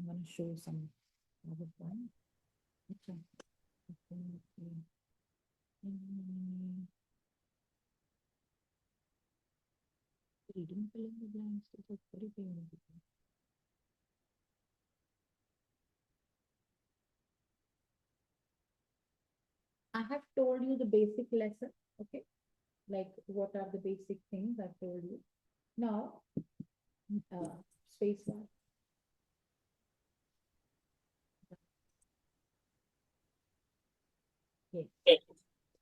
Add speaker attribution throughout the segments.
Speaker 1: I'm going to show some PowerPoint. Okay. Okay. Reading fill in the blanks is a very painful. I have told you the basic lesson, okay? Like what are the basic things I've told you. Now, space bar. Yes.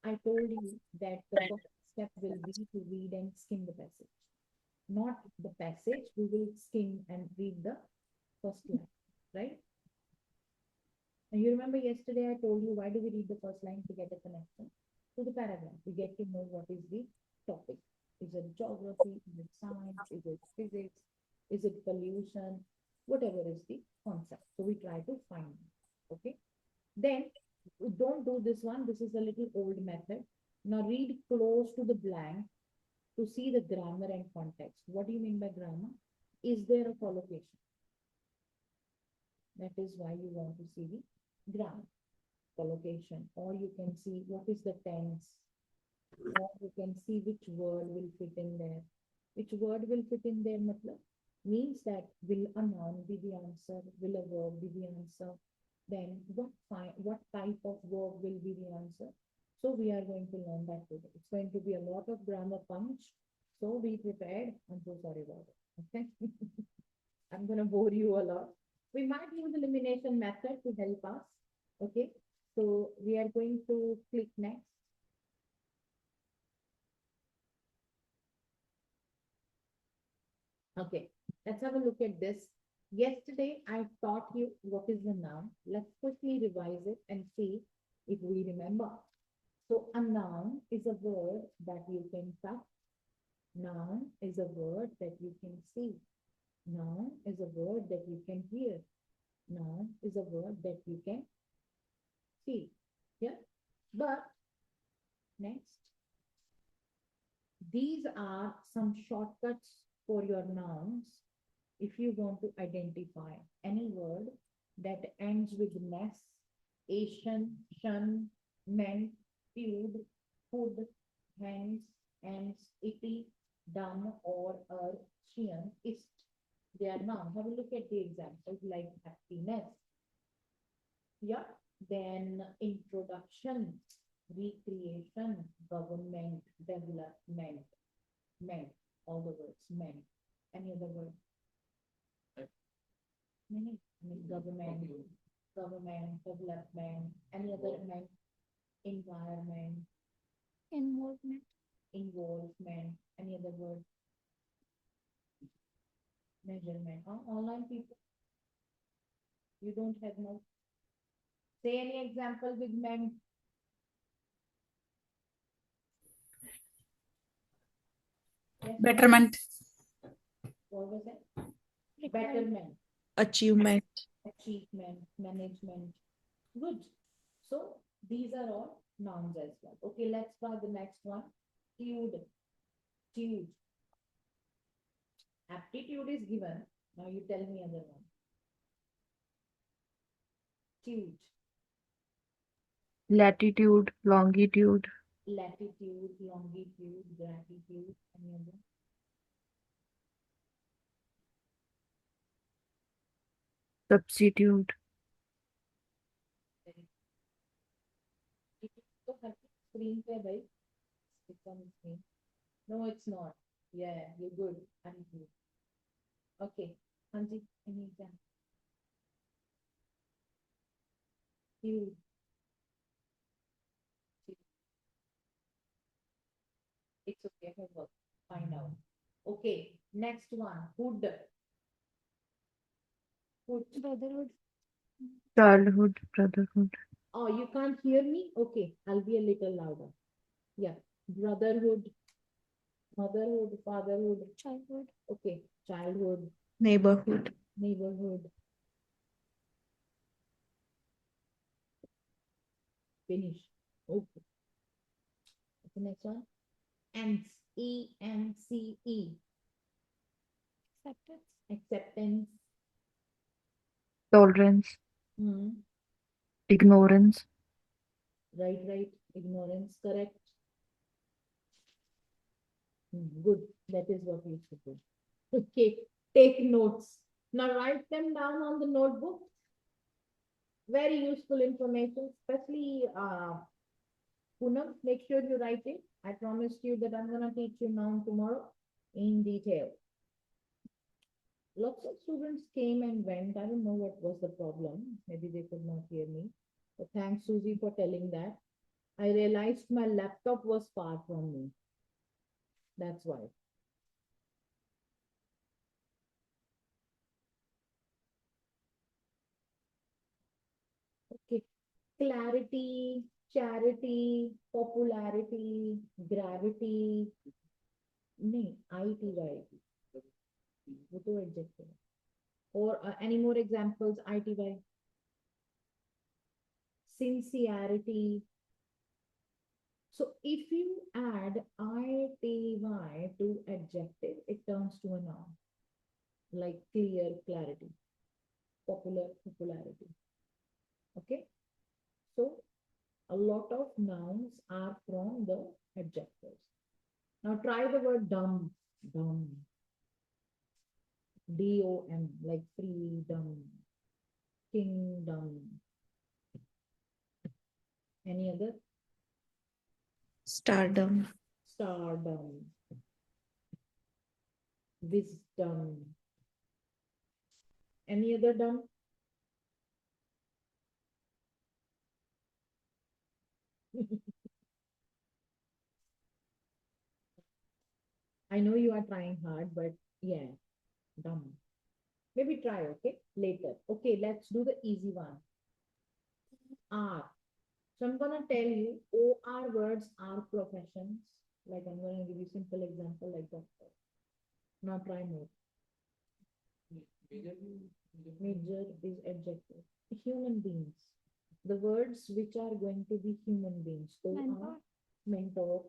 Speaker 1: I told you that the first step will be to read and skim the passage. Not the passage, we will skim and read the first line, right? And you remember yesterday I told you why do we read the first line to get a connection to the paragraph? We get to know what is the topic. Is it geography? Is it science? Is it physics? Is it pollution? Whatever is the concept. So we try to find it. Okay. Then don't do this one. This is a little old method. Now read close to the blank to see the grammar and context. What do you mean by grammar? Is there a collocation? That is why you want to see the grammar collocation, or you can see what is the tense, or you can see which word will fit in there. Which word will fit in there, matlab, means that will a noun be the answer, will a verb be the answer, then what type of verb will be the answer. So we are going to learn that today. It's going to be a lot of grammar punch. So be prepared. I'm so sorry about it. Okay. I'm going to bore you a lot. We might use elimination method to help us. Okay. So we are going to click next. Okay, let's have a look at this. Yesterday, I taught you what is the noun. Let's quickly revise it and see if we remember. So a noun is a word that you can touch. Noun is a word that you can see. Noun is a word that you can hear. Noun is a word that you can feel. Yeah, but next. These are some shortcuts for your nouns if you want to identify any word that ends with ness, Asian, shun, meant, feud, hood, hence, ends, itty, done, or shian, ist. They are noun. Have a look at the examples like happiness. Yeah. Then introduction, recreation, government, development, meant, all the words, meant. Any other word? Many. I mean, government, development, any other meant, environment,
Speaker 2: Involvement.
Speaker 1: involvement, any other word? Measurement. Online people, you don't have no. Say any example with meant. Yes,
Speaker 3: Betterment.
Speaker 1: what was it?
Speaker 2: Required.
Speaker 1: Betterment.
Speaker 3: Achievement.
Speaker 1: Achievement, management. Good. So these are all nouns as well. Okay, let's try the next one. Tude. Tude. Aptitude is given. Now you tell me other one. Tude.
Speaker 3: Latitude, longitude,
Speaker 1: Latitude, longitude, gratitude, any other?
Speaker 3: substitute,
Speaker 1: तो हर screen पे भाई it's on screen. No, it's not. Yeah, you're good. I'm good. Okay. Hanji, any example? Tude. It's okay. I will find out. Okay. Next one. Hood. Hood.
Speaker 2: Brotherhood.
Speaker 3: childhood, brotherhood,
Speaker 1: Oh, you can't hear me? Okay. I'll be a little louder. Yeah. Brotherhood, motherhood, fatherhood.
Speaker 2: Childhood.
Speaker 1: Okay. Childhood,
Speaker 3: neighborhood,
Speaker 1: neighborhood. Finish. Okay. The next one. Ence. ENCE.
Speaker 2: Acceptance.
Speaker 1: Acceptance.
Speaker 3: Tolerance.
Speaker 1: Hmm.
Speaker 3: Ignorance.
Speaker 1: Right. Ignorance, correct. Good. That is what we should do. Okay. Take notes. Now write them down on the notebook. Very useful information, especially Poonam. Make sure you write it. I promised you that I'm gonna teach you now tomorrow in detail. Lots of students came and went. I don't know what was the problem. Maybe they could not hear me. But thanks, Susie, for telling that. I realized my laptop was far from me. That's why. Okay. Clarity, charity, popularity, gravity. नहीं, ITY. वो तो adjective है. Or any more examples? ITY. Sincerity. So if you add ITY to adjective, it turns to a noun. Like clear, clarity, popular, popularity. Okay. So a lot of nouns are from the adjectives. Now try the word dumb. Dumb. DOM, like freedom, kingdom. Any other?
Speaker 3: Stardom.
Speaker 1: Stardom, wisdom. Any other dumb? I know you are trying hard, but yeah, dumb. Maybe try, okay? Later. Okay, let's do the easy one. R. So I'm gonna tell you, OR words are professions. Like I'm gonna give you simple example like doctor. Now try more. Major is adjective. Human beings. The words which are going to be human beings. OR,
Speaker 2: Mentor.
Speaker 1: mentor.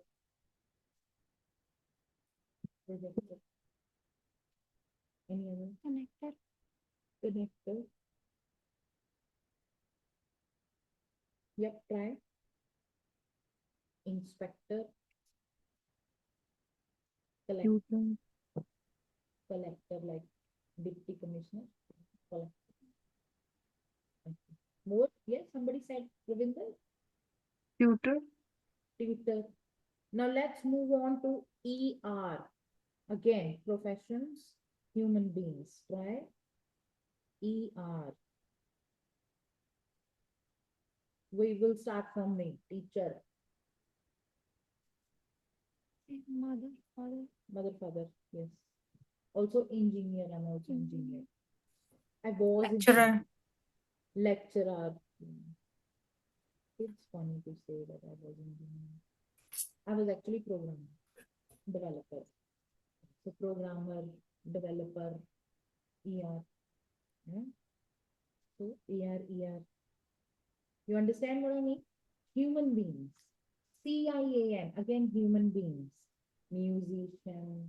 Speaker 1: Adjective. Any other?
Speaker 2: Connector.
Speaker 1: Connector. Yep, try. Inspector. Collector,
Speaker 3: Tutor.
Speaker 1: collector like deputy commissioner. Collector. More? Yes, somebody said Ravinder.
Speaker 3: Tutor.
Speaker 1: Tutor. Now let's move on to ER. Again, professions, human beings, right? ER. We will start from me, teacher,
Speaker 2: Mother. Father.
Speaker 1: mother, father, yes. Also engineer, I'm also engineer. I was
Speaker 3: Lecturer.
Speaker 1: lecturer. It's funny to say that I was engineer. I was actually programmer, developer. So programmer, developer, ER. Yeah? So ER. You understand what I mean? Human beings. CIAN, again, human beings. Musician,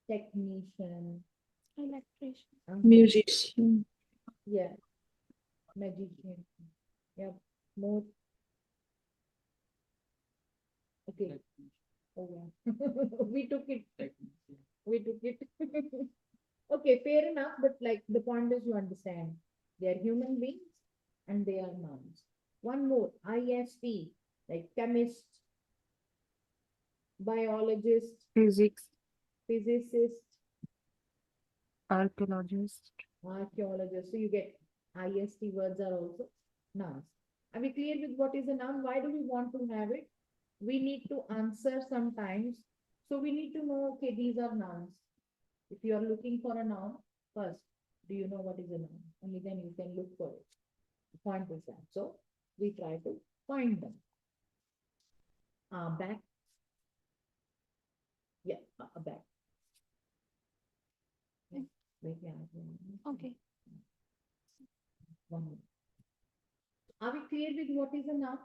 Speaker 1: technician,
Speaker 2: Electrician.
Speaker 3: Musician.
Speaker 1: yeah, magician. Yeah, more. Okay. Oh, yeah. We took it. We took it. Okay, fair enough. But like the point is, you understand. They are human beings and they are nouns. One more, IST, like chemist, biologist,
Speaker 3: Physics.
Speaker 1: physicist,
Speaker 3: Archaeologist.
Speaker 1: archaeologist. So you get IST words are also nouns. Are we clear with what is a noun? Why do we want to have it? We need to answer sometimes. So we need to know, okay, these are nouns. If you are looking for a noun, first, do you know what is a noun? Only then you can look for it. The point is that. So we try to find them. Back. Yeah, back. Yeah. Wait, yeah,
Speaker 2: Okay.
Speaker 1: one minute. Are we clear with what is a noun?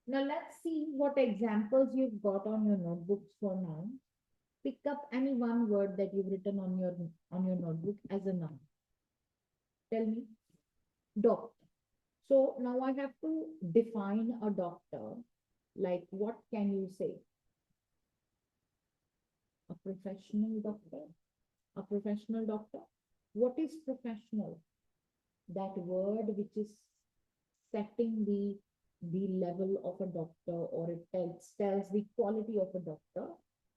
Speaker 1: Now let's see what examples you've got on your notebooks for noun. Pick up any one word that you've written on your notebook as a noun. Tell me. Doctor. So now I have to define a doctor. Like, what can you say? A professional doctor? A professional doctor? What is professional? That word which is setting the level of a doctor, or it tells the quality of a doctor.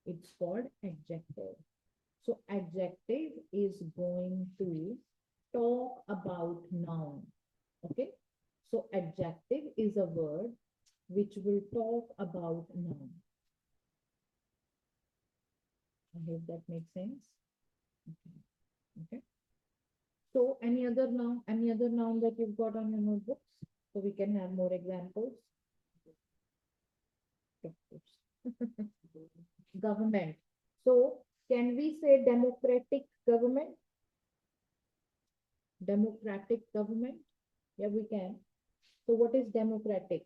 Speaker 1: It's called adjective. So adjective is going to talk about noun. Okay. So adjective is a word which will talk about noun. I hope that makes sense. Okay. Okay. So any other noun that you've got on your notebooks, so we can have more examples. Government. So can we say democratic government? Democratic government? Yeah, we can. So what is democratic?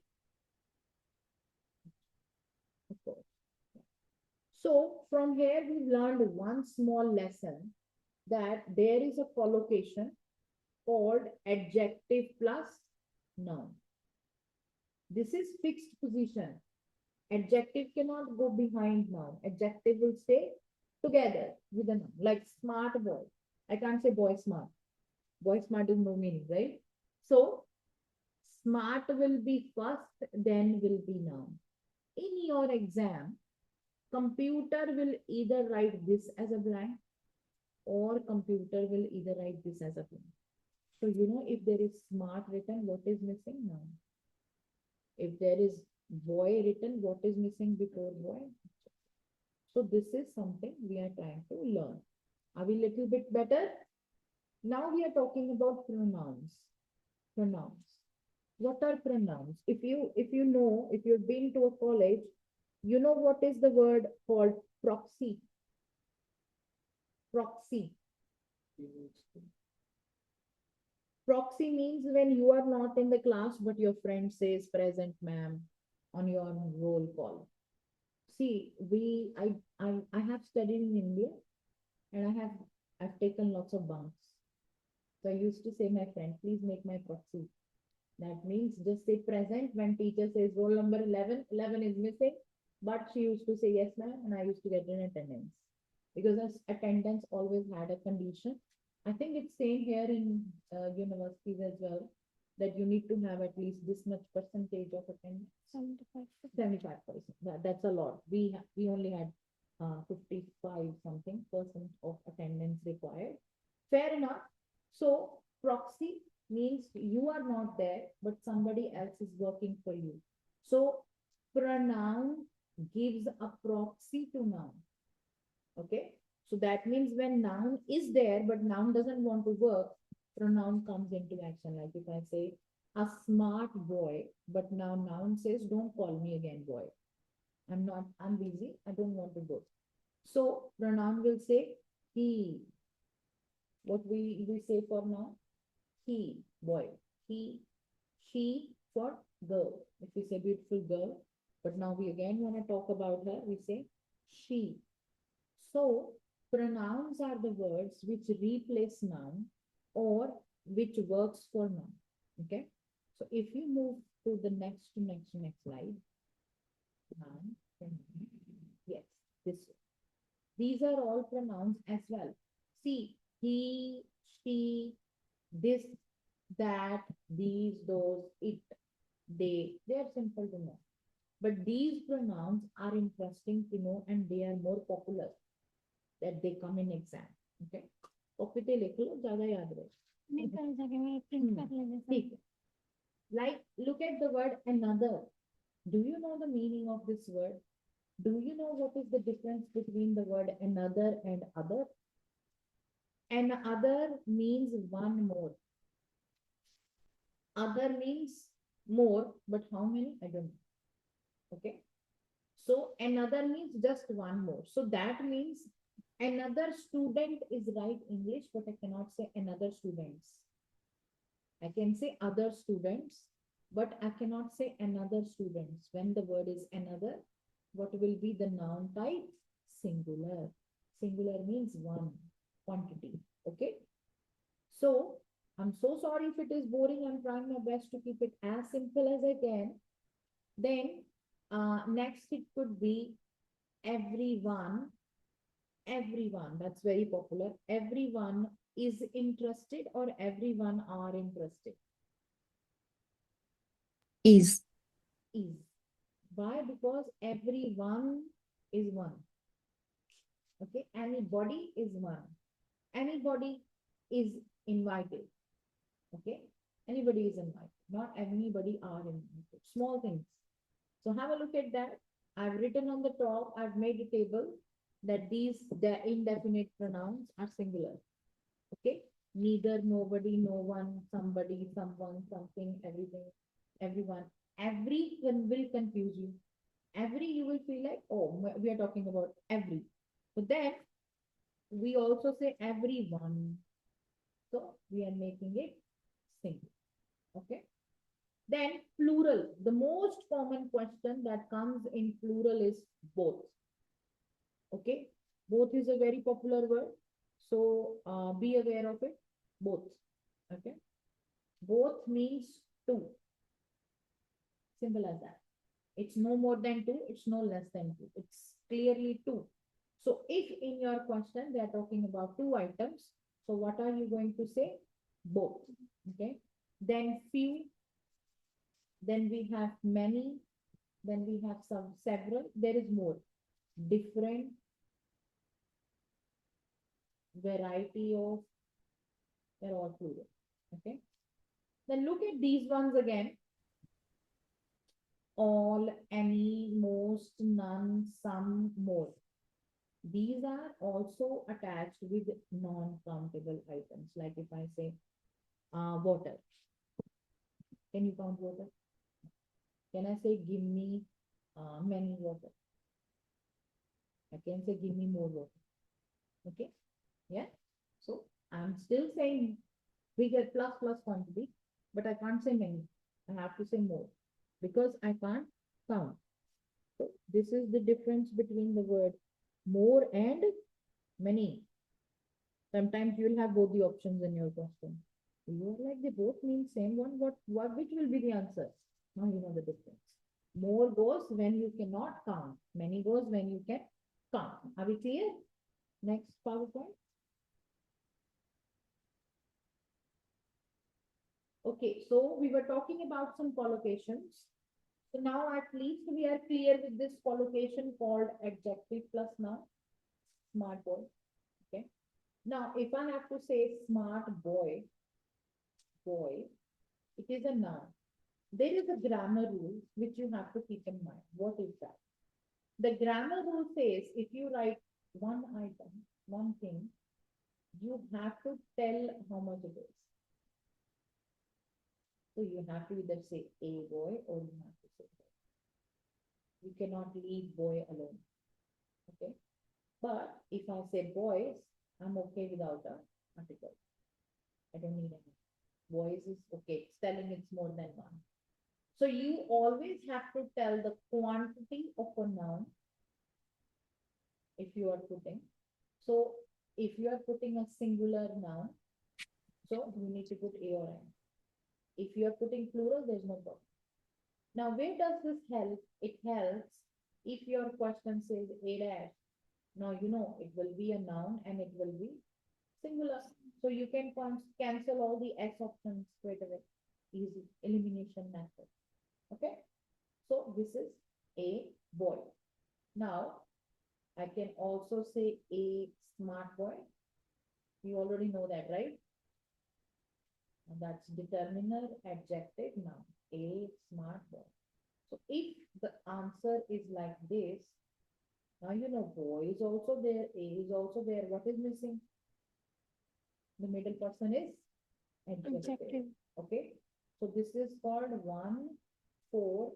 Speaker 1: Of course. So from here we've learned one small lesson, that there is a collocation called adjective plus noun. This is fixed position. Adjective cannot go behind noun. Adjective will stay together with a noun. Like smart boy. I can't say boy smart. Boy smart is no meaning, right? So smart will be first, then will be noun. In your exam, computer will either write this as a blank, or computer will either write this as a blank. So if there is smart written, what is missing? Noun. If there is boy written, what is missing before boy? So this is something we are trying to learn. Are we little bit better? Now we are talking about pronouns. Pronouns. What are pronouns? If you've been to a college, you know what is the word called proxy. Proxy. Proxy means when you are not in the class, but your friend says present, ma'am, on your roll call. See, I have studied in India, and I've taken lots of bunks. So I used to say, my friend, please make my proxy. That means just say present when teacher says roll number 11, 11 is missing, but she used to say yes, ma'am, and I used to get in attendance. Because attendance always had a condition. I think it's same here in universities as well, that you need to have at least this much percentage of attendance.
Speaker 2: 75.
Speaker 1: 75%. That's a lot. We only had 55 something percent of attendance required. Fair enough. So proxy means you are not there, but somebody else is working for you. So pronoun gives a proxy to noun. Okay. So that means when noun is there, but noun doesn't want to work, pronoun comes into action. Like if I say a smart boy, but now noun says, don't call me again, boy. I'm busy. I don't want to go. So pronoun will say he. What we say for now? He, boy. He, she for girl. If we say beautiful girl, but now we again want to talk about her, we say she. So pronouns are the words which replace noun or which works for noun. Okay. So if you move to the next slide. Noun, pronoun. Yes, this one. These are all pronouns as well. See, he, she, this, that, these, those, it, they are simple to know. But these pronouns are interesting to know, and they are more popular, that they come in exam. Okay. Copy पे लिख लो, ज़्यादा याद रहे.
Speaker 2: निकल जाके मैं print कर लेंगे सर.
Speaker 1: ठीक है. Like, look at the word another. Do you know the meaning of this word? Do you know what is the difference between the word another and other? Another means one more. Other means more, but how many? I don't know. Okay. So another means just one more. So that means another student is right English, but I cannot say another students. I can say other students, but I cannot say another students. When the word is another, what will be the noun type? Singular. Singular means one, quantity. Okay. So I'm so sorry if it is boring. I'm trying my best to keep it as simple as I can. Then next it could be everyone. Everyone, that's very popular. Everyone is interested or everyone are interested.
Speaker 3: Is.
Speaker 1: Is. Why? Because everyone is one. Okay, anybody is one. Anybody is invited. Okay, anybody is invited. Not anybody are invited. Small things. So have a look at that. I've written on the top, I've made a table that these the indefinite pronouns are singular. Okay, neither, nobody, no one, somebody, someone, something, everything, everyone. Every will confuse you. Every you will feel like, oh, we are talking about every. But then we also say everyone. So we are making it single. Okay. Then plural. The most common question that comes in plural is both. Okay. Both is a very popular word. So be aware of it. Both. Okay. Both means two. Simple as that. It's no more than two. It's no less than two. It's clearly two. So if in your question they are talking about two items, so what are you going to say? Both. Okay. Then few. Then we have many. Then we have some several. There is more. Different. Variety of. They're all plural. Okay. Then look at these ones again. All, any, most, none, some, more. These are also attached with non-countable items. Like if I say water, can you count water? Can I say give me many water? I can say give me more water. Okay, yeah. So I'm still saying bigger plus quantity, but I can't say many. I have to say more because I can't count. So this is the difference between the word more and many. Sometimes you'll have both the options in your question. You're like they both mean same one. What which will be the answer? Now you know the difference. More goes when you cannot count. Many goes when you can count. Are we clear? Next PowerPoint. Okay, so we were talking about some collocations. So now at least we are clear with this collocation called adjective plus noun. Smart boy. Okay. Now, if I have to say smart boy, it is a noun. There is a grammar rule which you have to keep in mind. What is that? The grammar rule says if you write one item, one thing, you have to tell how much it is. So you have to either say a boy or you have to say boy. You cannot leave boy alone. Okay. But if I say boys, I'm okay without an article. I don't need any. Boys is okay. It's telling it's more than one. So you always have to tell the quantity of a noun if you are putting. So if you are putting a singular noun, so you need to put a or an. If you are putting plural, there's no problem. Now, where does this help? It helps if your question says a dash. Now, you know, it will be a noun and it will be singular. So you can cancel all the S options straight away. Easy elimination method. Okay. So this is a boy. Now, I can also say a smart boy. You already know that, right? And that's determiner, adjective, noun. A smart boy. So if the answer is like this, now you know boy is also there, A is also there. What is missing? The middle person is adjective.
Speaker 2: Adjective.
Speaker 1: Okay. So this is called 1, 4,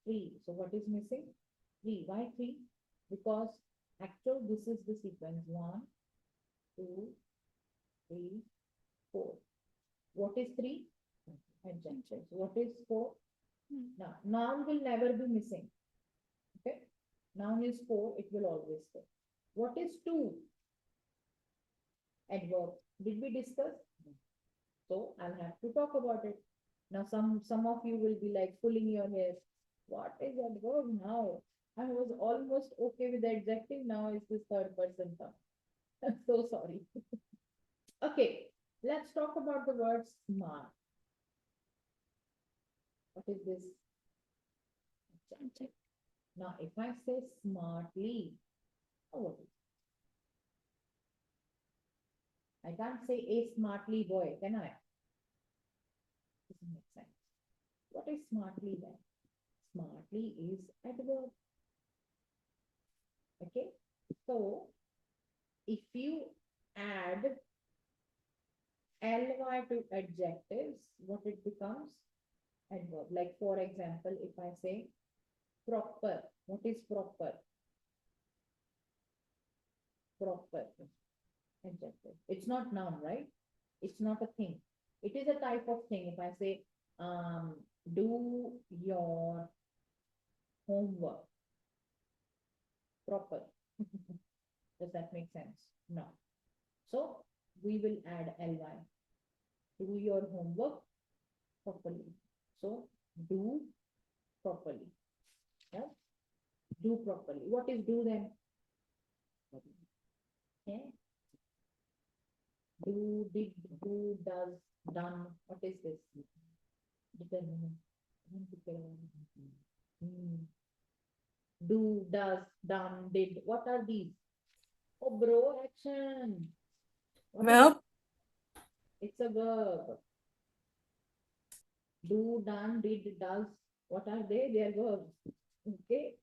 Speaker 1: 3. So what is missing? 3. Why 3? Because actual this is the sequence. 1, 2, 3, 4. What is 3? Adjective. So what is 4? Now, noun will never be missing. Okay. Noun is 4, it will always stay. What is 2? Adverb. Did we discuss? So So I'll have to talk about it. Now, some of you will be like pulling your hair. What is that verb now? I was almost okay with the adjective. Now it's this third person term. I'm so sorry. Okay, let's talk about the word smart. What is this? Now, if I say smartly, oh, I can't say a smartly boy, can I? Doesn't make sense. What is smartly then? Smartly is adverb. Okay, so if you add ly to adjectives, what it becomes? Adverb. Like for example, if I say proper, what is proper? Proper adjective. It's not noun, right? It's not a thing. It is a type of thing. If I say, do your homework, proper. Does that make sense? No. So we will add ly. Do your homework properly. So do properly. Yeah. Do properly. What is do then? Yeah. Do, did, do, does, done. What is this? Determinant. Do, does, done, did. What are these? Oh, bro, action. What is
Speaker 3: Verb.
Speaker 1: it? It's a verb. Do, done, did, does. What are they? They are verbs. Okay.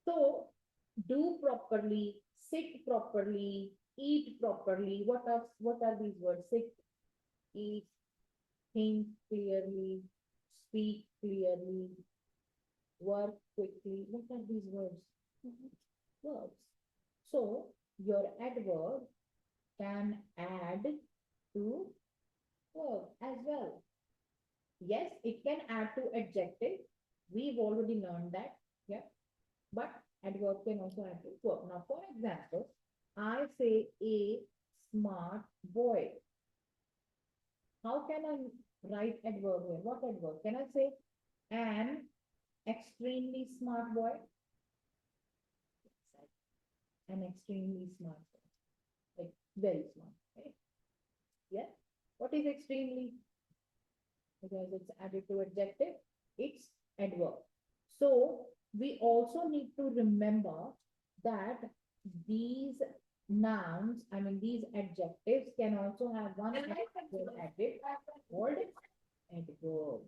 Speaker 1: So, do properly, sit properly, eat properly. What are these words? Sit, eat, think clearly, speak clearly, work quickly. What are these words? Verbs. So your adverb can add to verb as well. Yes, it can add to adjective. We've already learned that. Yeah. But adverb can also add to verb. Now, for example, I say a smart boy. How can I write adverb here? What adverb? Can I say an extremely smart boy? An extremely smart boy. Like very smart, right? Yeah. What is extremely? Because it's added to adjective, it's adverb. So we also need to remember that these nouns, I mean these adjectives can also have one adjective added called adverb.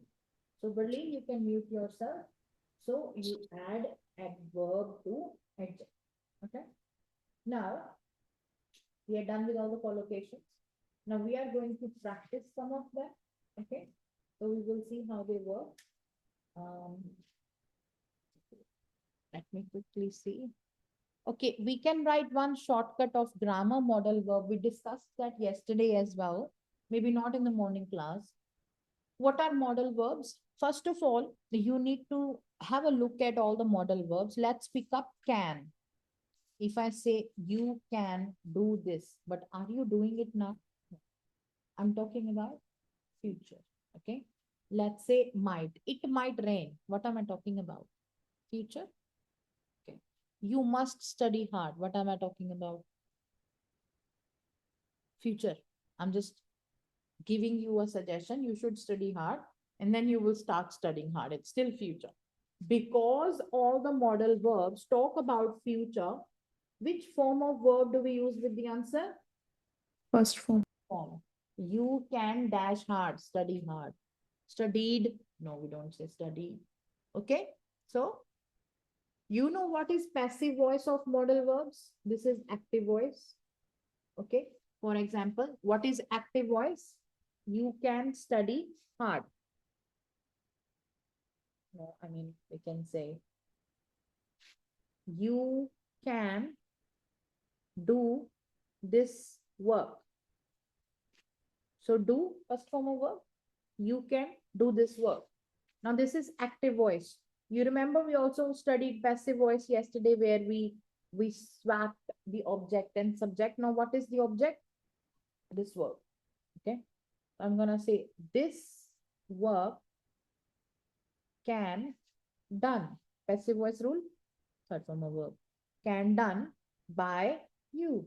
Speaker 1: So Berlin, you can mute yourself. So you add adverb to adjective. Okay. Now we are done with all the collocations. Now we are going to practice some of them. Okay. So we will see how they work. Let me quickly see. Okay, we can write one shortcut of grammar model verb. We discussed that yesterday as well. Maybe not in the morning class. What are model verbs? First of all, you need to have a look at all the model verbs. Let's pick up can. If I say you can do this, but are you doing it now? I'm talking about future. Okay. Let's say might. It might rain. What am I talking about? Future. Okay. You must study hard. What am I talking about? Future. I'm just giving you a suggestion. You should study hard and then you will start studying hard. It's still future. Because all the model verbs talk about future, which form of verb do we use with the answer?
Speaker 3: First form.
Speaker 1: Form. You can dash hard, study hard. Studied. No, we don't say studied. Okay. So you know what is passive voice of modal verbs? This is active voice. Okay. For example, what is active voice? You can study hard. No, I mean, we can say you can do this work. So do, first form of verb, you can do this work. Now this is active voice. You remember we also studied passive voice yesterday where we swapped the object and subject. Now what is the object? This verb. Okay. I'm gonna say this work can done. Passive voice rule, third form of verb. Can done by you.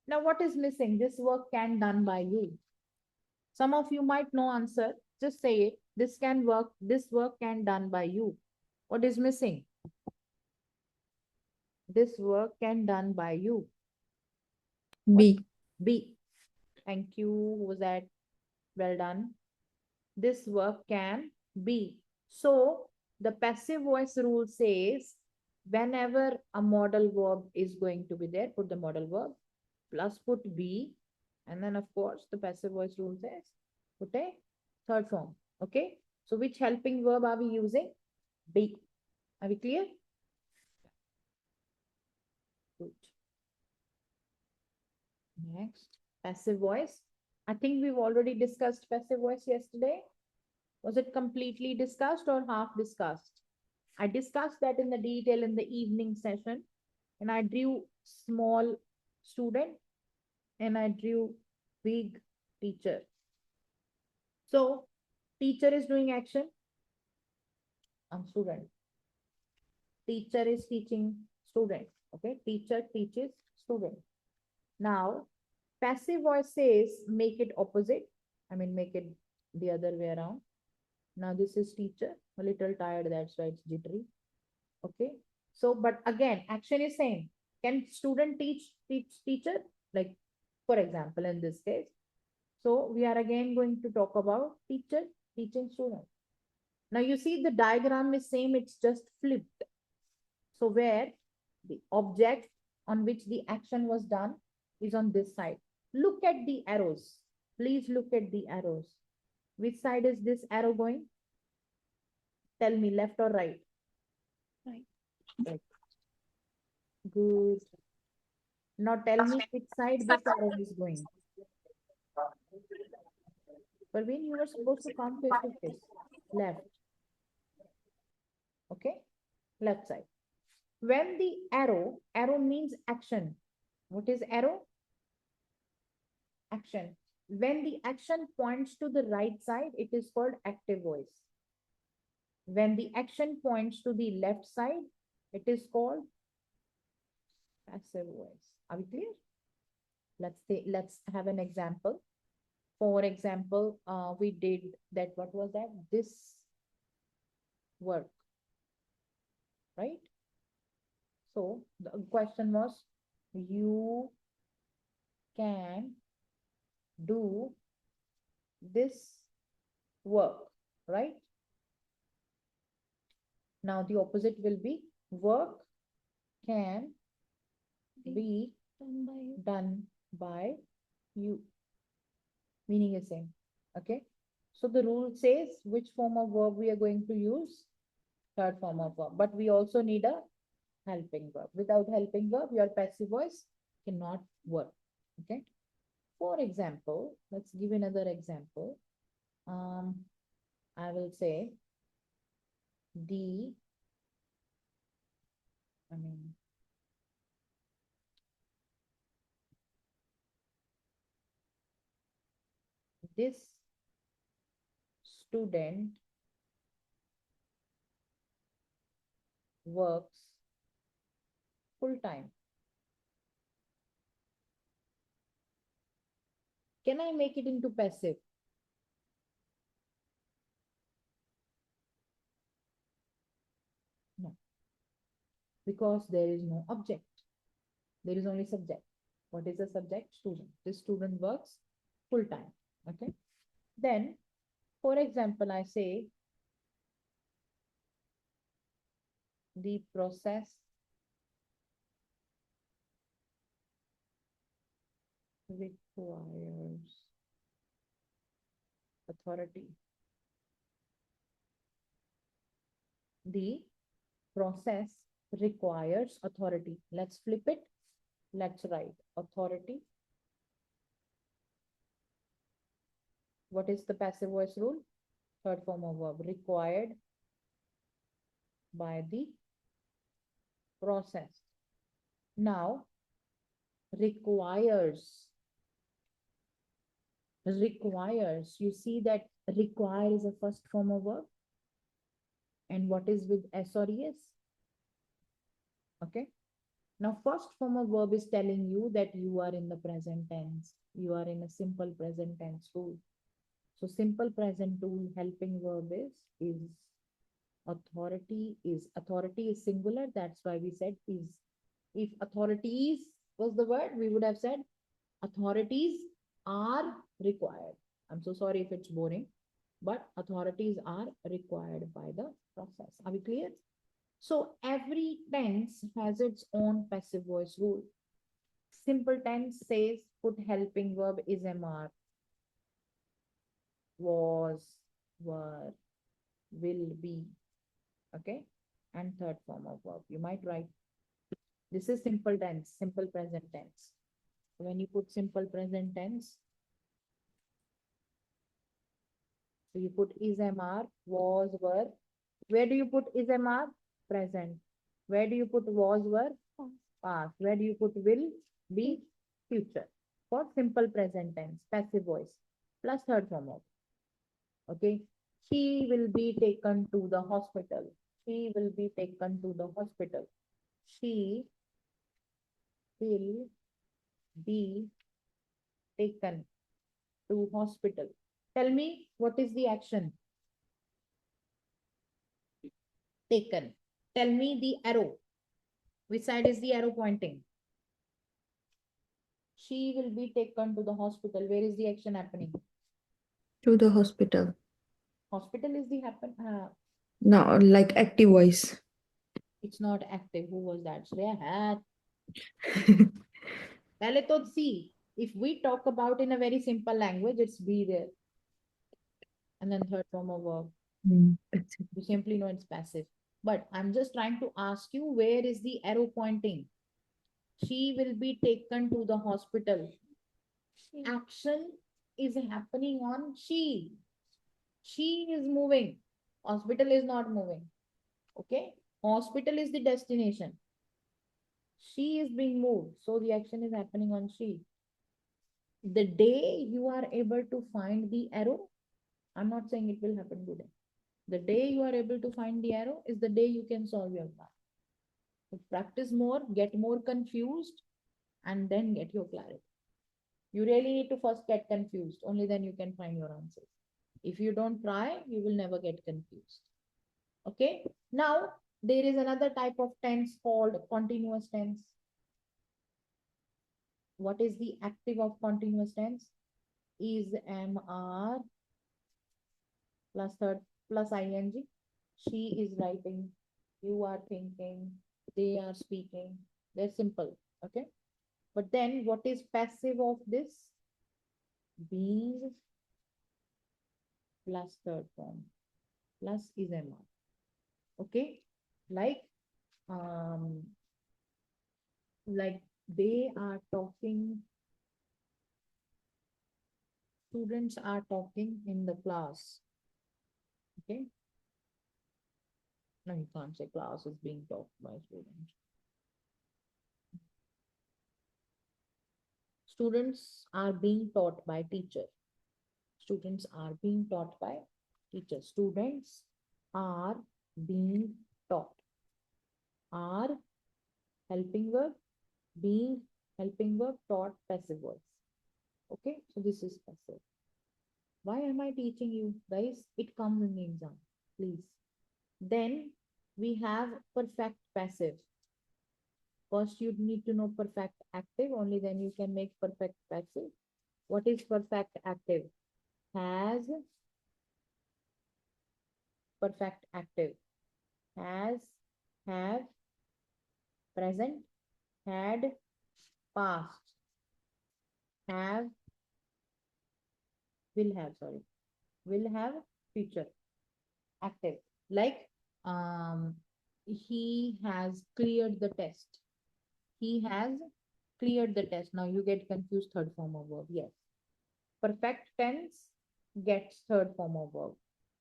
Speaker 1: Now what is missing? This work can done by you. Some of you might know answer. Just say it. This work can done by you. What is missing? This work can done by you.
Speaker 3: B.
Speaker 1: B. Thank you. Who was that? Well done. This work can be. So the passive voice rule says whenever a modal verb is going to be there, put the modal verb plus put be, and then of course the passive voice rule says put a third form. Okay. So which helping verb are we using? Be. Are we clear? Good. Next, passive voice. I think we've already discussed passive voice yesterday. Was it completely discussed or half discussed? I discussed that in the detail in the evening session, and I drew small student and I drew big teacher. So teacher is doing action. Student. Teacher is teaching student. Okay. Teacher teaches student. Now, passive voice says make it opposite. I mean, make it the other way around. Now this is teacher, a little tired, that's why it's jittery. Okay. So, but again, action is same. Can student teach teacher? Like, for example, in this case. So we are again going to talk about teacher teaching student. Now you see the diagram is same, it's just flipped. So where the object on which the action was done is on this side. Look at the arrows. Please look at the arrows. Which side is this arrow going? Tell me, left or right?
Speaker 2: Right.
Speaker 1: Right. Good. Now tell me which side this arrow is going. But when you were supposed to come face to face, left. Okay, left side. When the arrow means action. What is arrow? Action. When the action points to the right side, it is called active voice. When the action points to the left side, it is called passive voice. Are we clear? Let's have an example. For example, we did that. What was that? This work, right? So the question was, you can do this work, right? Now the opposite will be work can be done by you. Meaning is same. Okay. So the rule says which form of verb we are going to use? Third form of verb. But we also need a helping verb. Without helping verb, your passive voice cannot work. Okay. For example, let's give another example. I will say this student works full time. Can I make it into passive? No. Because there is no object. There is only subject. What is the subject? Student. This student works full time. Okay. Then, for example, I say the process requires authority. The process requires authority. Let's flip it. Let's write authority. What is the passive voice rule? Third form of verb, required by the process. Now, requires requires. You see that require is a first form of verb. And what is with S or ES? Okay. Now, first form of verb is telling you that you are in the present tense. You are in a simple present tense tool. So simple present tool helping verb is authority is singular. That's why we said is. If authorities was the word, we would have said authorities are required. I'm so sorry if it's boring, but authorities are required by the process. Are we clear? So every tense has its own passive voice rule. Simple tense says put helping verb is MR, was, were, will be. Okay. And third form of verb. You might write. This is simple tense, simple present tense. When you put simple present tense, so you put is MR, was, were. Where do you put is MR? Present. Where do you put was, were? Past. Where do you put will be? Future. For simple present tense, passive voice, plus third form of. Okay. She will be taken to the hospital. She will be taken to the hospital. She will be taken to hospital. Tell me, what is the action? Taken. Tell me the arrow. Which side is the arrow pointing? She will be taken to the hospital. Where is the action happening?
Speaker 3: To the hospital.
Speaker 1: Hospital is the happen.
Speaker 3: No, like active voice.
Speaker 1: It's not active. Who was that? Shreya had. Pehle to see. If we talk about in a very simple language, it's be there. And then third form of verb.
Speaker 3: That's it.
Speaker 1: You simply know it's passive. But I'm just trying to ask you, where is the arrow pointing? She will be taken to the hospital. Action is happening on she. She is moving. Hospital is not moving. Okay. Hospital is the destination. She is being moved. So the action is happening on she. The day you are able to find the arrow, I'm not saying it will happen today. The day you are able to find the arrow is the day you can solve your math. So practice more, get more confused, and then get your clarity. You really need to first get confused. Only then you can find your answers. If you don't try, you will never get confused. Okay. Now, there is another type of tense called continuous tense. What is the active of continuous tense? Is, am, are, plus third, plus ing. She is writing. You are thinking. They are speaking. They're simple. Okay. But then what is passive of this? Being plus third form plus is MR. Okay. Like they are talking, students are talking in the class. Okay. No, you can't say class is being taught by students. Students are being taught by teacher. Students are being taught by teacher. Students are being taught. Are helping verb, being helping verb, taught passive voice. Okay, so this is passive. Why am I teaching you, guys? It comes in the exam, please. Then we have perfect passive. First, you need to know perfect active, only then you can make perfect passive. What is perfect active? Has, perfect active. Has, have, present, had, past. Have, will have, sorry. Will have, future. Active. Like, he has cleared the test. He has cleared the test. Now you get confused third form of verb. Yes. Perfect tense gets third form of verb.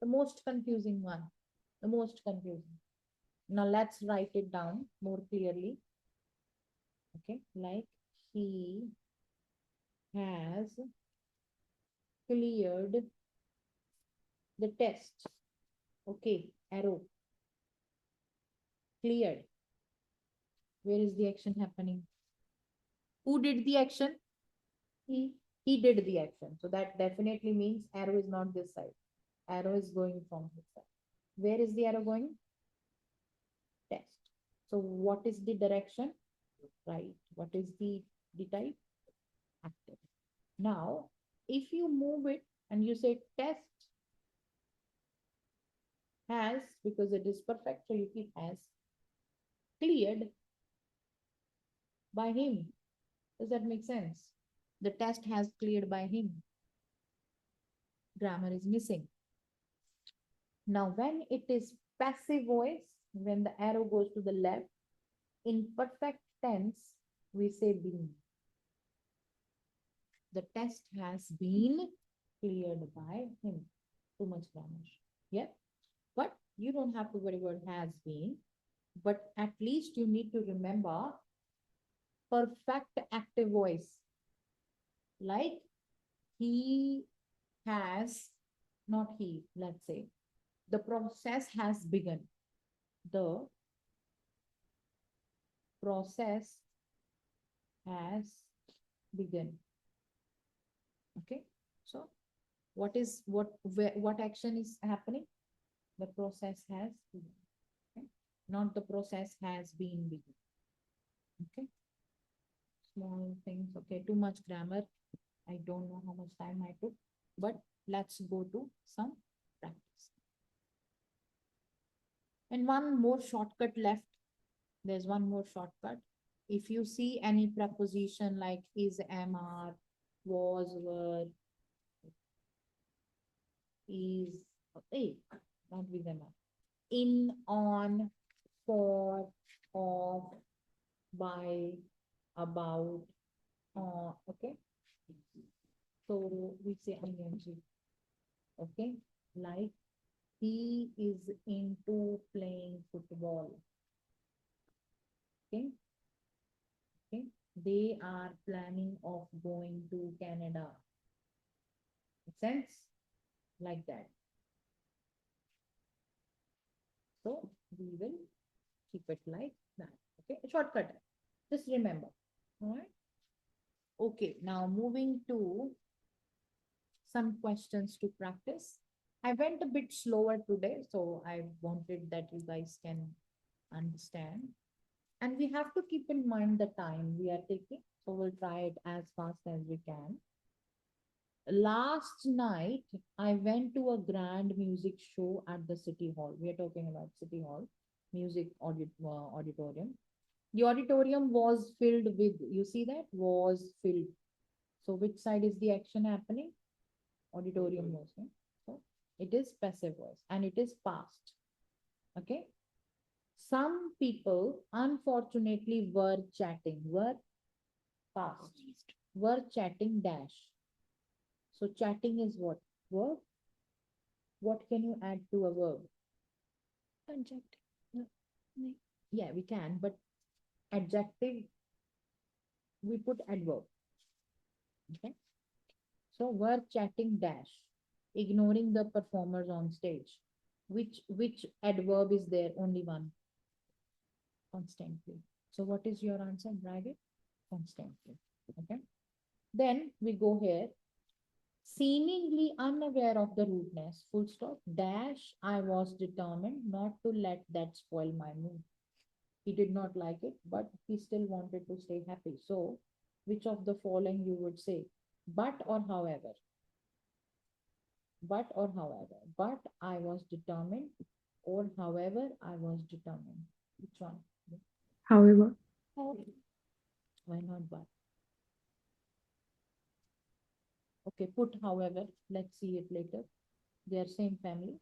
Speaker 1: The most confusing one. The most confusing. Now let's write it down more clearly. Okay. Like he has cleared the test. Okay, arrow. Cleared. Where is the action happening? Who did the action? He did the action. So that definitely means arrow is not this side. Arrow is going from this side. Where is the arrow going? Test. So what is the direction? Right. What is the type? Active. Now, if you move it and you say test has, because it is perfect, so you keep has, cleared by him. Does that make sense? The test has cleared by him. Grammar is missing. Now, when it is passive voice, when the arrow goes to the left, in perfect tense, we say been. The test has been cleared by him. Too much grammar. Yeah. But you don't have to worry about has been. But at least you need to remember perfect active voice. Like he has, not he, let's say, the process has begun. The process has begun. Okay. So what action is happening? The process has begun. Okay? Not the process has been begun. Okay. Small things. Okay. Too much grammar. I don't know how much time I took, but let's go to some practice. And one more shortcut left. There's one more shortcut. If you see any preposition like is, am, are, was, were, is, not with, am, are, in, on, for, of, by, about, okay. So we say ing. Okay, like he is into playing football. Okay. Okay. They are planning of going to Canada. Make sense? Like that. So we will keep it like that. Okay. A shortcut. Just remember. All right. Okay. Now moving to some questions to practice. I went a bit slower today, so I wanted that you guys can understand. And we have to keep in mind the time we are taking. So we'll try it as fast as we can. Last night, I went to a grand music show at the City Hall. We are talking about City Hall, music auditorium. The auditorium was filled with, you see that? Was filled. So which side is the action happening? Auditorium was. Yeah? So it is passive voice and it is past. Okay. Some people, unfortunately, were chatting. Were past. Were chatting dash. So chatting is what? Verb. What can you add to a verb?
Speaker 2: Adjective. No. No.
Speaker 1: Yeah, we can, but adjective, we put adverb. Okay. So were chatting dash, ignoring the performers on stage. Which adverb is there? Only one. Constantly. So what is your answer, Dragon? Constantly. Okay. Then we go here. Seemingly unaware of the rudeness, full stop, dash, I was determined not to let that spoil my mood. He did not like it, but he still wanted to stay happy. So, which of the following you would say? But or however? But or however? But I was determined, or however I was determined. Which one?
Speaker 3: However,
Speaker 2: Oh,
Speaker 1: Why not but? Okay, put however. Let's see it later. They are same family.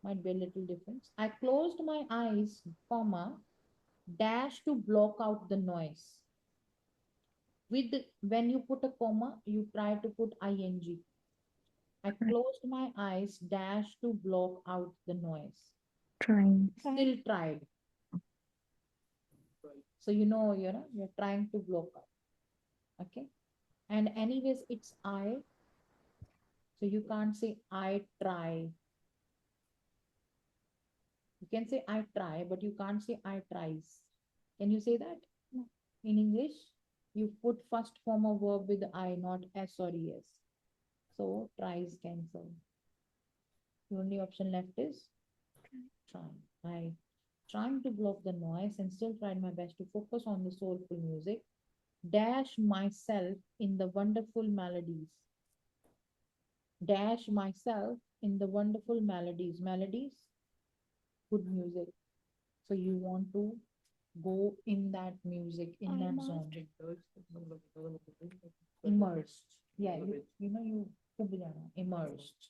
Speaker 1: Might be a little difference. I closed my eyes, comma, dash to block out the noise. When you put a comma, you try to put ing. I closed my eyes, dash to block out the noise.
Speaker 3: trying.
Speaker 1: Still tried. So you're trying to block out. Okay. And anyways, it's I. So you can't say I try. You can say I try, but you can't say I tries. Can you say that?
Speaker 2: No.
Speaker 1: In English, you put first form of verb with I, not S or ES. So tries cancel. The only option left is trying. I trying to block the noise and still tried my best to focus on the soulful music. Dash myself in the wonderful melodies. Dash myself in the wonderful melodies. Melodies, good music. So you want to go in that music, in that zone. Immersed. Yeah, you know, you immersed.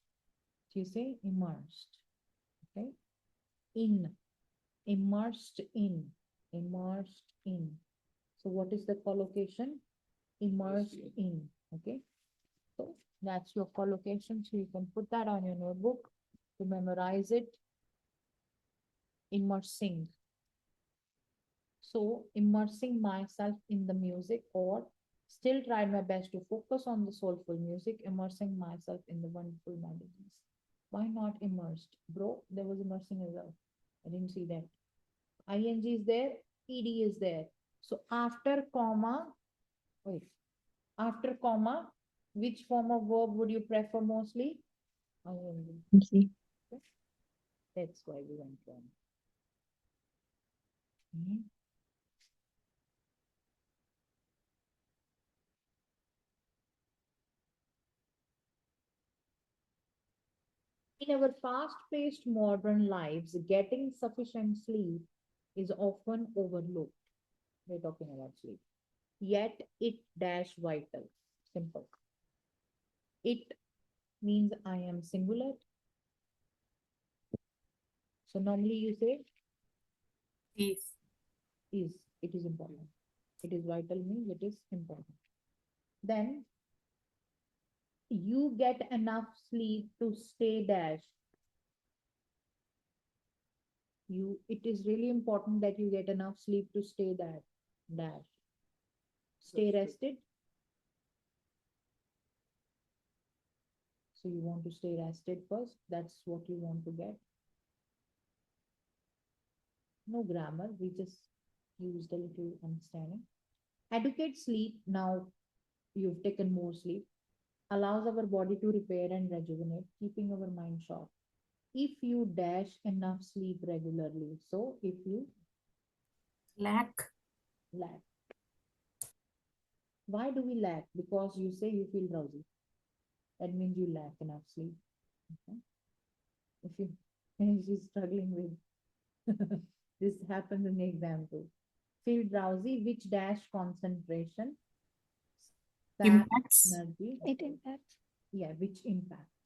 Speaker 1: So you say immersed. Okay. In. Immersed in. Immersed in. So what is the collocation? Immersed in. Okay. So that's your collocation. So you can put that on your notebook to memorize it. Immersing. So immersing myself in the music, or still tried my best to focus on the soulful music, immersing myself in the wonderful melodies. Why not immersed? Bro, there was immersing as well. I didn't see that. ING is there, ED is there. So after comma, wait, after comma, which form of verb would you prefer mostly? ING.
Speaker 3: Okay.
Speaker 1: Okay. That's why we went wrong. Mhm. In our fast-paced modern lives, getting sufficient sleep is often overlooked. We're talking about sleep. Yet it dash vital. Simple. It means I am singular. So normally you say
Speaker 4: Is.
Speaker 1: is. It is important. It is vital means it is important. Then you get enough sleep to stay dash. It is really important that you get enough sleep to stay that dash. Stay rested. So you want to stay rested first. That's what you want to get. No grammar. We just used a little understanding. Adequate sleep. Now you've taken more sleep. Allows our body to repair and rejuvenate, keeping our mind sharp. If you dash enough sleep regularly. So if you
Speaker 4: Lack.
Speaker 1: lack. Why do we lack? Because you say you feel drowsy. That means you lack enough sleep. Okay? If you she's struggling with this happens in the example. Feel drowsy, which dash concentration, sap
Speaker 4: Impacts.
Speaker 1: energy,
Speaker 2: It impacts.
Speaker 1: yeah, which impacts.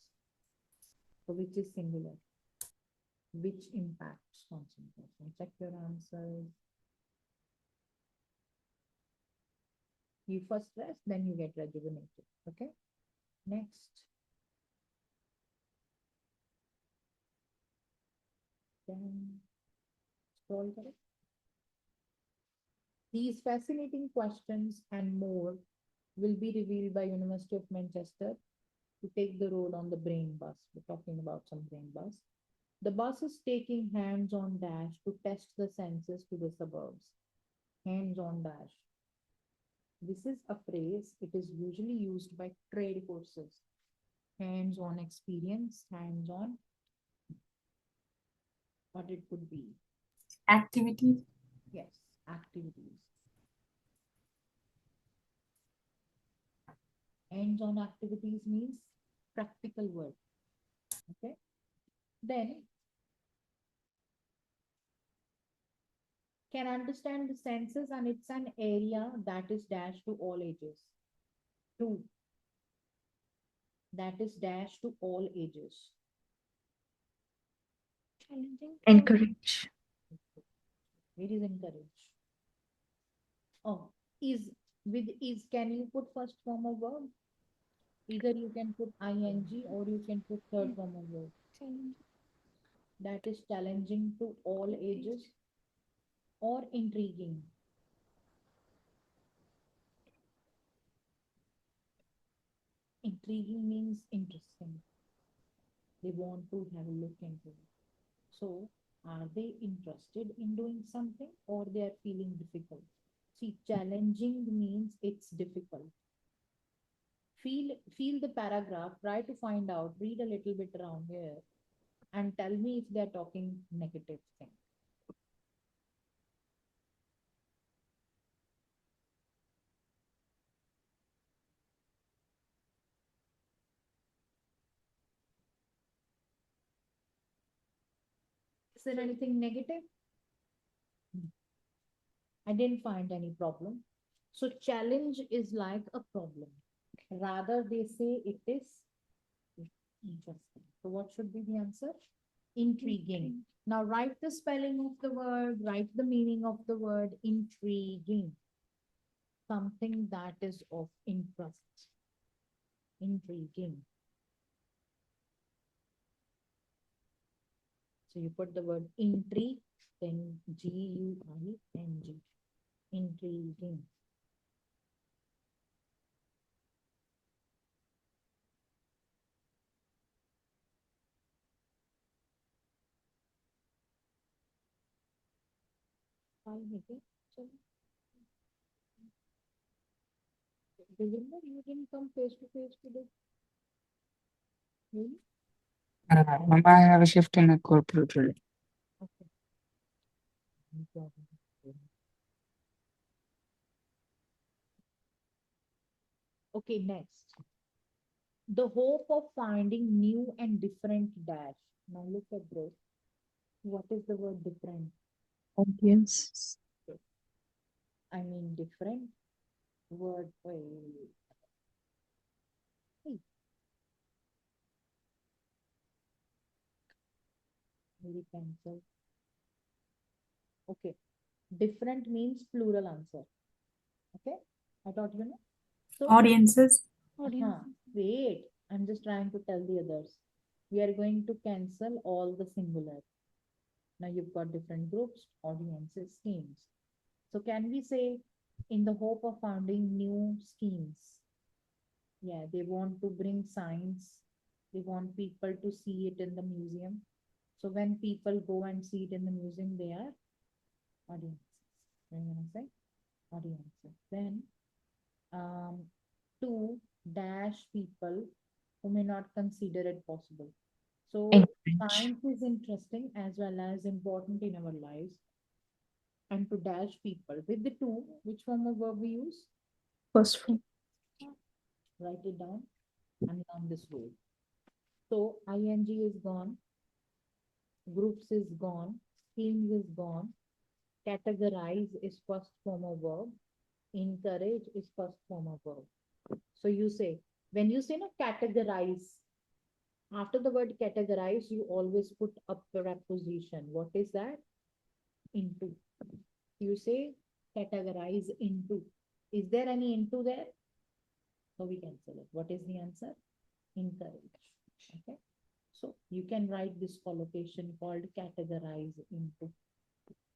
Speaker 1: So which is singular. Which impacts concentration. Check your answers. You first rest, then you get rejuvenated. Okay. Next. Then scroll correct. These fascinating questions and more will be revealed by University of Manchester to take the road on the brain bus. We're talking about some brain bus. The bus is taking hands-on dash to test the senses to the suburbs. Hands-on dash. This is a phrase. It is usually used by trade courses. Hands-on experience, hands-on, what it could be.
Speaker 4: Activities.
Speaker 1: Yes, activities. Hands-on activities means practical work. Okay. Then can understand the senses, and it's an area that is dash to all ages. Two, that is dash to all ages.
Speaker 2: Challenging.
Speaker 3: Encourage.
Speaker 1: It is encourage. Oh, is with is can you put first form of verb? Either you can put ing or you can put third form of verb.
Speaker 2: Challenging.
Speaker 1: That is challenging to all ages or intriguing. Intriguing means interesting. They want to have a look into it. So, are they interested in doing something or they are feeling difficult? See, challenging means it's difficult. Feel the paragraph, try to find out, read a little bit around here, and tell me if they're talking negative thing. Is there anything negative? I didn't find any problem. So challenge is like a problem. Rather, they say it is interesting. So what should be the answer? Intriguing. Now write the spelling of the word, write the meaning of the word intriguing. Something that is of interest. Intriguing. So you put the word intrigue, then G-U-I-N-G. Intriguing. So, Devinder, you didn't come face to face today. Really?
Speaker 5: Mama, I have a shift in a corporate role.
Speaker 1: Okay. No problem. Okay, next. The hope of finding new and different dash. Now look at this. What is the word different?
Speaker 3: Audience.
Speaker 1: I mean different word. Wait. Hey. Maybe cancel. Okay. Different means plural answer. Okay. I thought you know. So
Speaker 4: Audiences.
Speaker 2: Audience.
Speaker 1: wait. I'm just trying to tell the others. We are going to cancel all the singular. Now you've got different groups, audiences, schemes. So can we say in the hope of founding new schemes? Yeah, they want to bring science. They want people to see it in the museum. So when people go and see it in the museum, they are audiences. What are you gonna say? Audiences. Then to dash people who may not consider it possible. So
Speaker 3: Encourage.
Speaker 1: science is interesting as well as important in our lives. And to dash people with the to, which form of verb we use?
Speaker 3: First form.
Speaker 1: Write it down and learn this rule. So ing is gone, groups is gone, schemes is gone, categorize is first form of verb, encourage is first form of verb. So you say, when you say no categorize, after the word categorize, you always put a preposition. What is that? Into. You say categorize into. Is there any into there? So we cancel it. What is the answer? Encourage. Okay. So you can write this collocation called categorize into.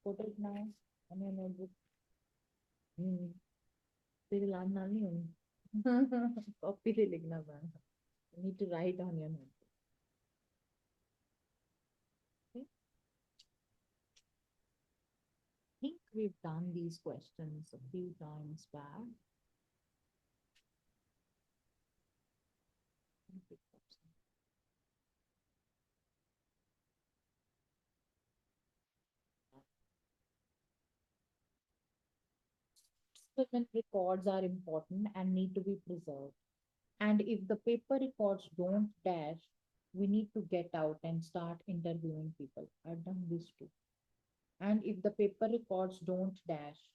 Speaker 1: Put it now on your notebook. तेरी लाल नाल नहीं होनी copy से लिखना पैना. You need to write on your notebook. Okay. I think we've done these questions a few times back. Experiment records are important and need to be preserved. And if the paper records don't dash, we need to get out and start interviewing people. I've done this too. And if the paper records don't dash,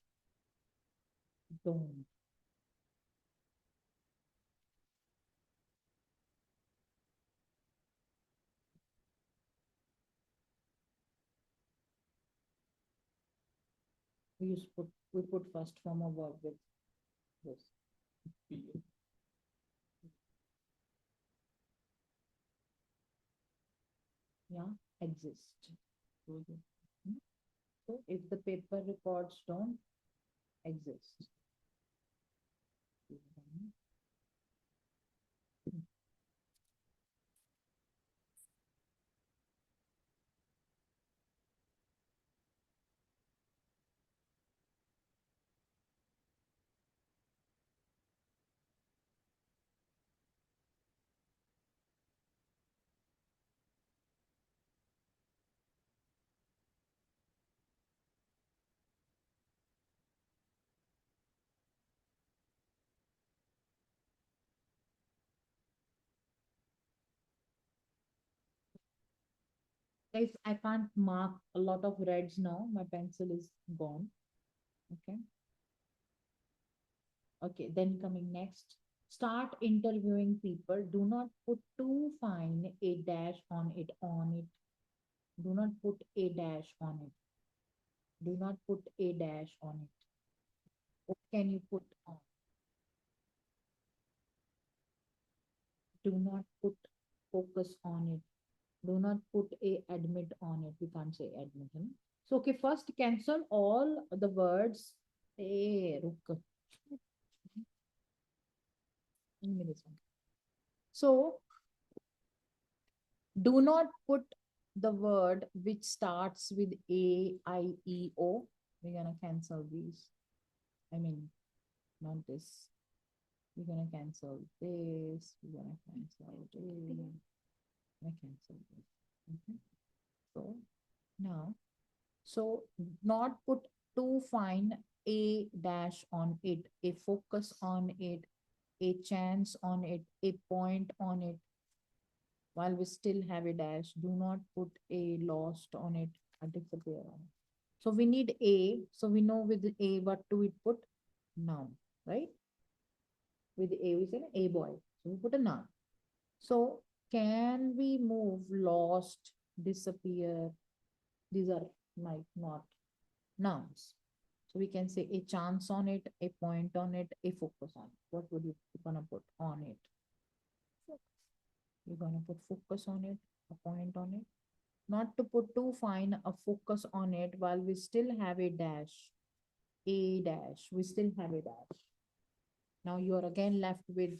Speaker 1: don't. We put first form of verb with this. Yeah, exist. So if the paper records don't exist. Guys, I can't mark a lot of reds now. My pencil is gone. Okay. Okay, then coming next. Start interviewing people. Do not put too fine a dash on it, on it. Do not put a dash on it. Do not put a dash on it. What can you put on? Do not put focus on it. Do not put a admit on it. We can't say admit. So, okay, first cancel all the words. Hey, ruk. Give me this one. So, do not put the word which starts with A, I, E, O. We're gonna cancel these. I mean, not this. We're gonna cancel this. We're gonna cancel this. We're gonna cancel this. Okay. So now, so not put too fine a dash on it, a focus on it, a chance on it, a point on it. While we still have a dash, do not put a lost on it, a disappear on it. So we need a, so we know with a what do we put? Noun, right? With a we say a boy, so we put a noun. So can we move lost, disappear? These are might not nouns. So we can say a chance on it, a point on it, a focus on it. What would you gonna put on it? You're gonna put focus on it, a point on it. Not to put too fine a focus on it while we still have a dash. A dash. We still have a dash. Now you are again left with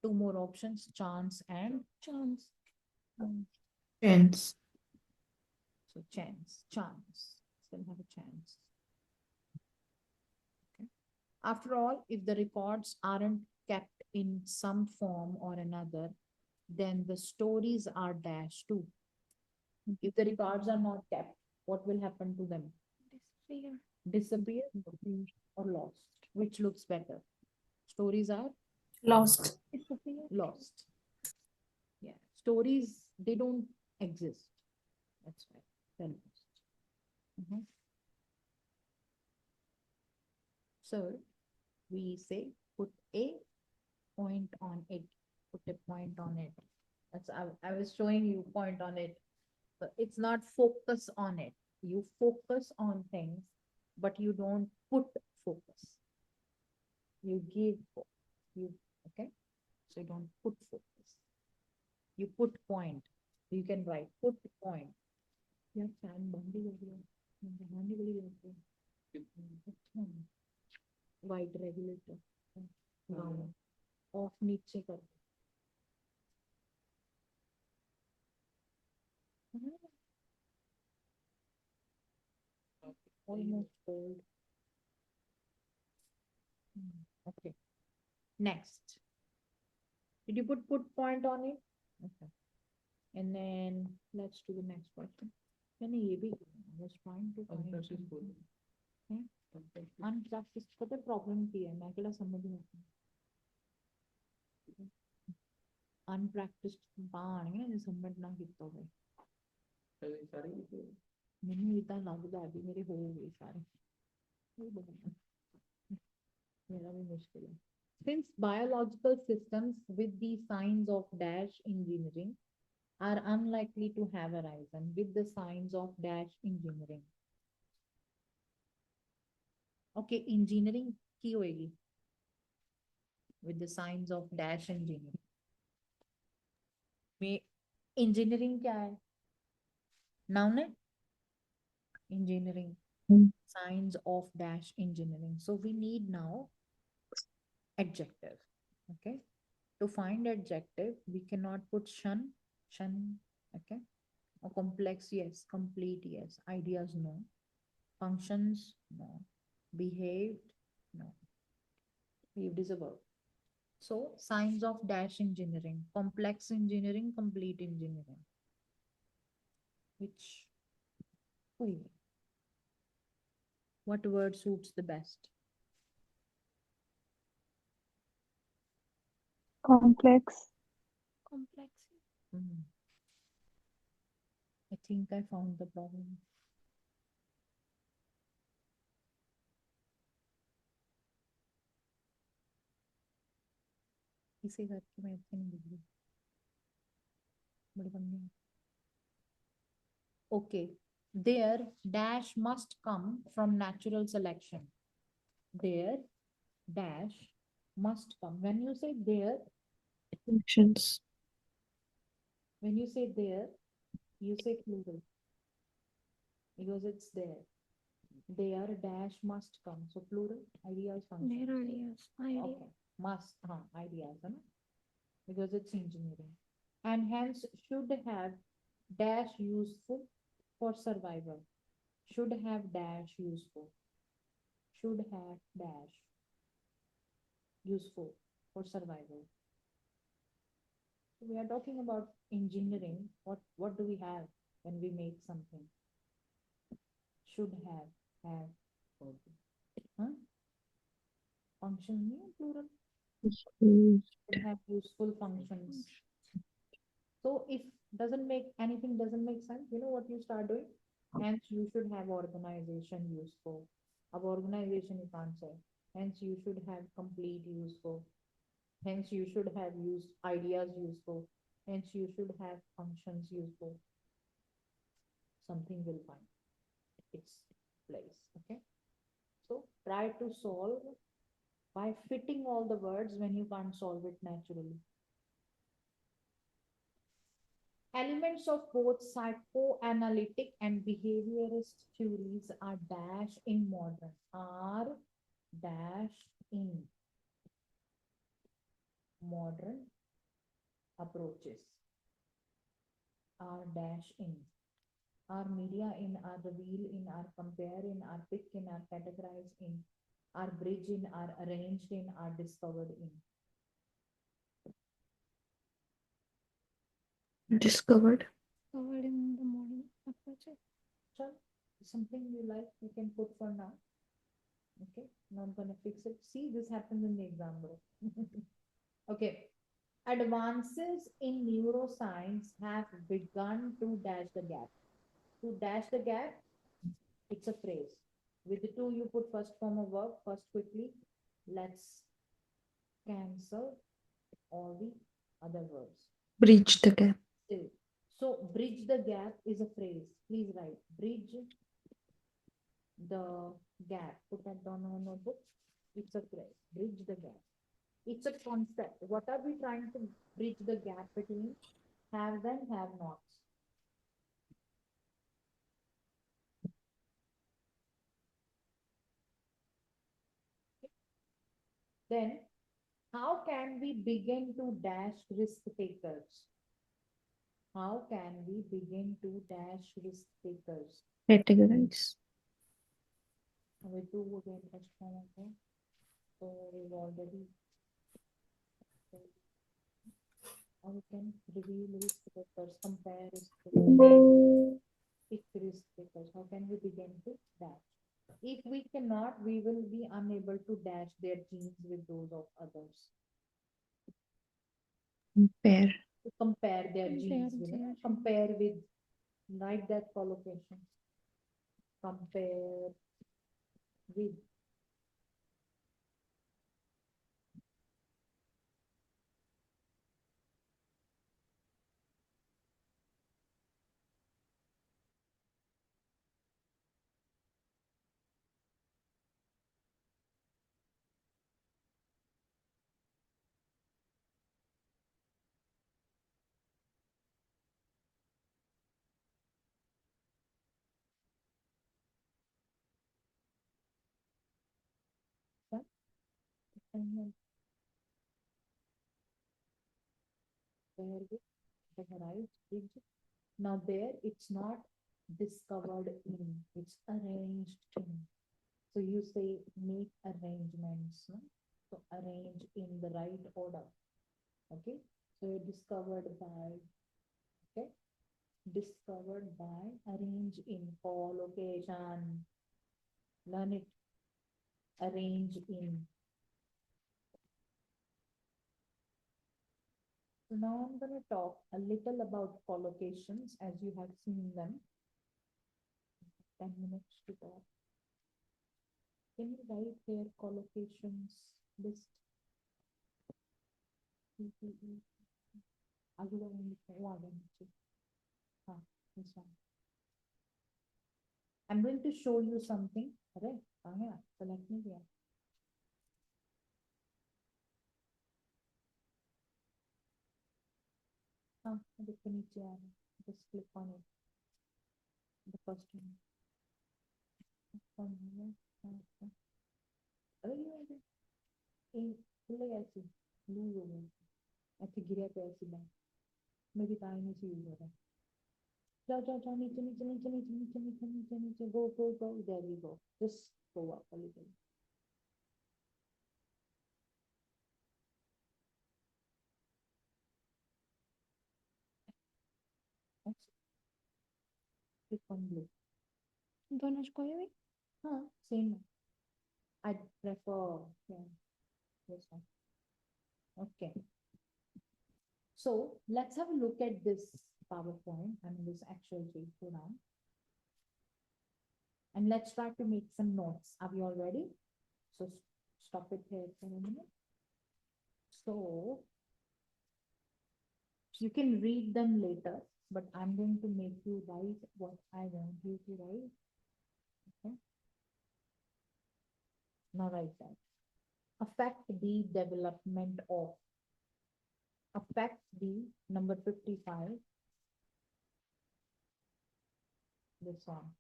Speaker 1: two more options, chance and
Speaker 2: Chance.
Speaker 5: Chance.
Speaker 1: so chance. Still have a chance. Okay. After all, if the records aren't kept in some form or another, then the stories are dashed too. If the records are not kept, what will happen to them?
Speaker 2: Disappear.
Speaker 1: Disappear or lost? Which looks better? Stories are
Speaker 4: Lost.
Speaker 2: Disappear.
Speaker 1: lost. Yeah. Stories, they don't exist. That's why they're lost. Mhm. So we say put a point on it. Put a point on it. I was showing you point on it. So it's not focus on it. You focus on things, but you don't put focus. You give focus. You okay? So you don't put focus. You put point. You can write put point. Yeah, fan bandi ho gaya. Bandi badi ho gaya. White regulator. Brown. Off नीचे कर. Almost cold. Okay. Next. Did you put point on it? Okay. And then let's do the next question. मैंने ये भी I was trying to find something. Unpracticed पता problem की है मैं अकेला समझ नहीं आता. Unpracticed बाण है जो समझ ना कितना होवे. ਮੈਨੂੰ ਇਦਾਂ ਲੱਗਦਾ ਵੀ ਮੇਰੇ ਹੋ ਗਏ ਸਾਰੇ. ਮੇਰਾ ਵੀ ਮੁਸ਼ਕਿਲ ਹੈ. Since biological systems with the signs of dash engineering are unlikely to have arisen with the signs of dash engineering. Okay, engineering की होएगी with the signs of dash engineering. में engineering क्या है? Noun है? Engineering. Signs of dash engineering. So we need now adjective. Okay. To find adjective, we cannot put shun. Okay. Or complex, yes. Complete, yes. Ideas, no. Functions, no. Behaved, no. Behaved is a verb. So signs of dash engineering, complex engineering, complete engineering. Which, what word suits the best?
Speaker 3: Complex.
Speaker 2: Complex.
Speaker 1: I think I found the problem. इसे करके मैं इतनी नहीं लिख रही बड़ी बन गई okay their dash must come from natural selection their dash must come when you say their
Speaker 3: Functions.
Speaker 1: when you say there you say plural because it's there their dash must come so plural ideas function
Speaker 2: Their ideas. Idea.
Speaker 1: okay must ideas है ना because it's engineering and hence should have dash useful for survival should have dash useful should have dash useful for survival so we are talking about engineering what do we have when we make something should have huh? function नहीं plural
Speaker 3: Mm,
Speaker 1: should have useful functions so if anything doesn't make sense you know what you start doing hence you should have organization useful of organization you can't say hence you should have complete useful hence you should have used ideas useful hence you should have functions useful something will find its place okay so try to solve by fitting all the words when you can't solve it naturally elements of both psychoanalytic and behaviorist theories are dash in modern are dash in modern approaches are dash in are media in are reveal in are compare in are pick in are categorize in are bridge in are arranged in are discovered in
Speaker 3: discovered.
Speaker 2: Covered in the modern approaches.
Speaker 1: so something you like you can put for now okay not gonna fix it see this happens in the exam bro okay advances in neuroscience have begun to dash the gap to dash the gap it's a phrase with the two you put first form of verb first quickly let's cancel all the other verbs
Speaker 3: Breach the gap.
Speaker 1: still so bridge the gap is a phrase please write bridge the gap put that down on a notebook it's a phrase bridge the gap it's a concept what are we trying to bridge the gap between have and have nots then how can we begin to dash risk takers how can we begin to dash risk takers
Speaker 3: Categorize.
Speaker 1: we do again first form okay so we've already how we can reveal risk takers compare risk takers pick risk takers how can we begin to dash if we cannot we will be unable to dash their genes with those of others
Speaker 3: Compare.
Speaker 1: to compare their genes
Speaker 2: Their
Speaker 1: with
Speaker 2: genes.
Speaker 1: compare with like that collocation compare with that and compare with categorize bridge now there it's not discovered in it's arranged in so you say make arrangements no? So arrange in the right order okay so discovered by okay discovered by arrange in collocation learn it arrange in So now I'm going to talk a little about collocations as you have seen them. 10 minutes to talk. Can you write here collocations list? This one. I'm going to show you something. Right? So let me here. Just click on it. The first one. From here. खुले ऐसे loose हो गए ऐसे गिरे पे ऐसे बात मेरी ताई नहीं सी यूज हो रहा है जाओ जाओ जाओ नीचे नीचे नीचे नीचे नीचे नीचे नीचे नीचे go there we go just go up a little click on blue
Speaker 2: दोनों कोई भी
Speaker 1: हाँ same I prefer yeah this one okay so let's have a look at this PowerPoint and this actual sheet down and let's try to make some notes are we all ready so stop it here for a minute so you can read them later but I'm going to make you write what I want you to write okay now write that affect the development of affect the number 55 this one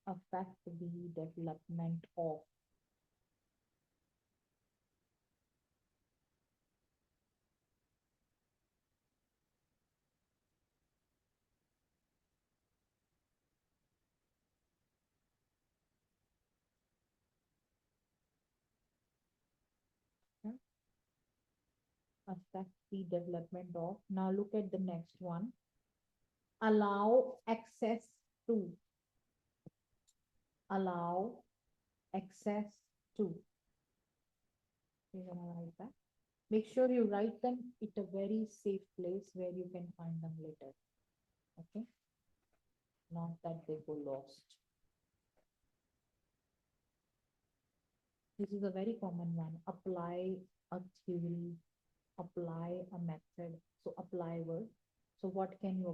Speaker 1: affect the development of affect the development of now look at the next one allow access to allow access to you're gonna write that make sure you write them at a very safe place where you can find them later okay not that they go lost this is a very common one apply a theory apply a method so apply word so what can you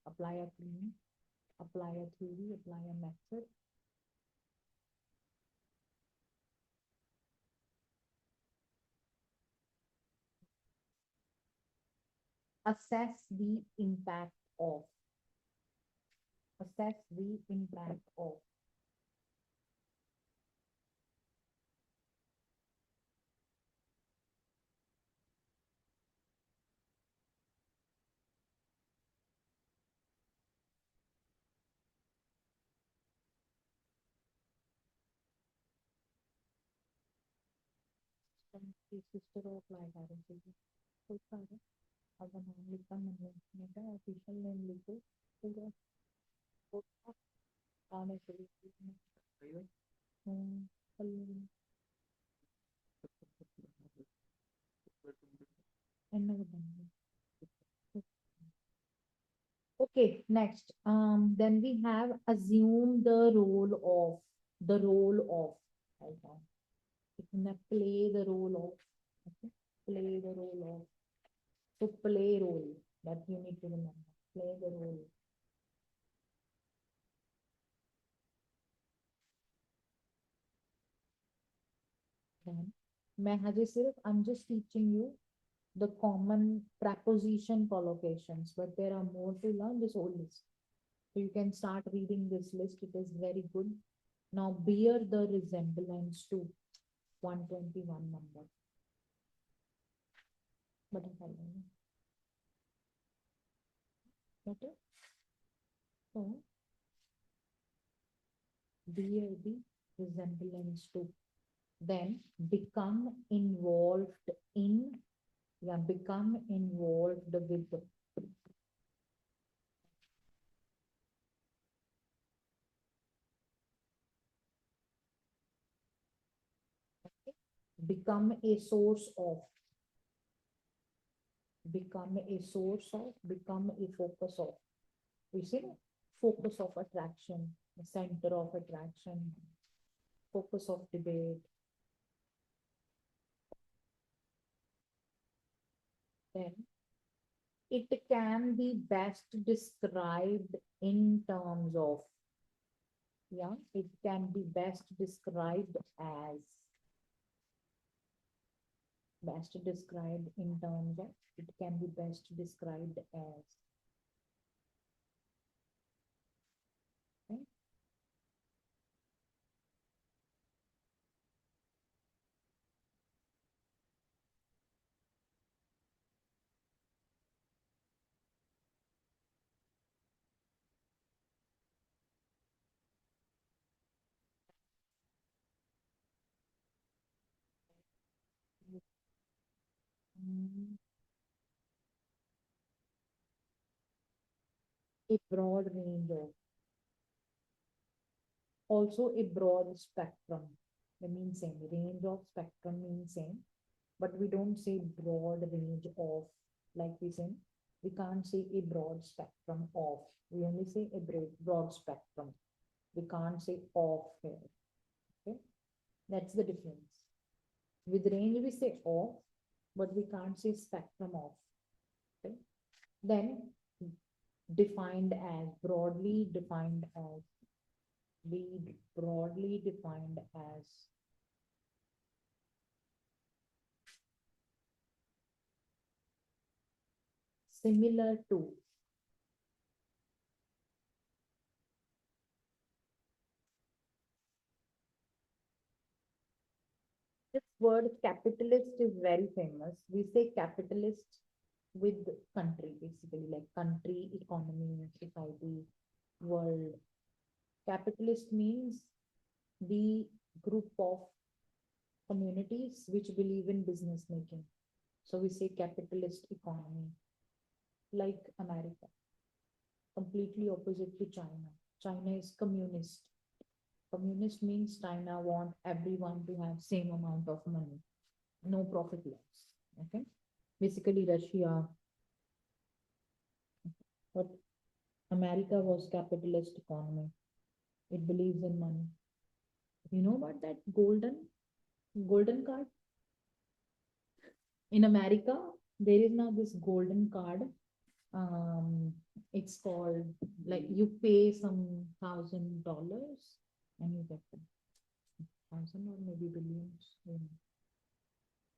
Speaker 1: apply a theory apply a theory apply a method assess the impact of assess the impact of sister of apply कोई सा है अगर नाम लिखा मैंने का official name लिखो पूरा पूरा आने के लिए okay next then we have assume the role of hold on. Play the role of okay? Play the role of so play role that you need to remember play the role then I'm just teaching you the common preposition collocations but there are more to learn this whole list so you can start reading this list it is very good now bear the resemblance to 121 number but better so bear the resemblance to then become involved in become involved with the become a source of become a source of, become a focus of. You see, focus of attraction, the center of attraction, focus of debate. Then it can be best described in terms of, yeah, it can be best described as, best described in terms of, it can be best described as, okay? Mm, a broad range of, also a broad spectrum. That means same, range of spectrum means same, but we don't say broad range of, like we say, we can't say a broad spectrum of, we only say a broad spectrum. We can't say of here, okay? That's the difference. With range we say of, but we can't say spectrum of, okay? Then defined as, broadly defined as, be broadly defined as similar to, this word capitalist is very famous. We say capitalist with country, basically, like country, economy, society, world. Capitalist means the group of communities which believe in business making. So we say capitalist economy, like America, completely opposite to China. China is communist. Communist means China want everyone to have same amount of money, no profit loss. Okay, basically Russia, but America was capitalist economy. It believes in money. You know about that golden card? In America, there is now this golden card. It's called, like, you pay some $1,000 and you get them. 1,000 or maybe billions.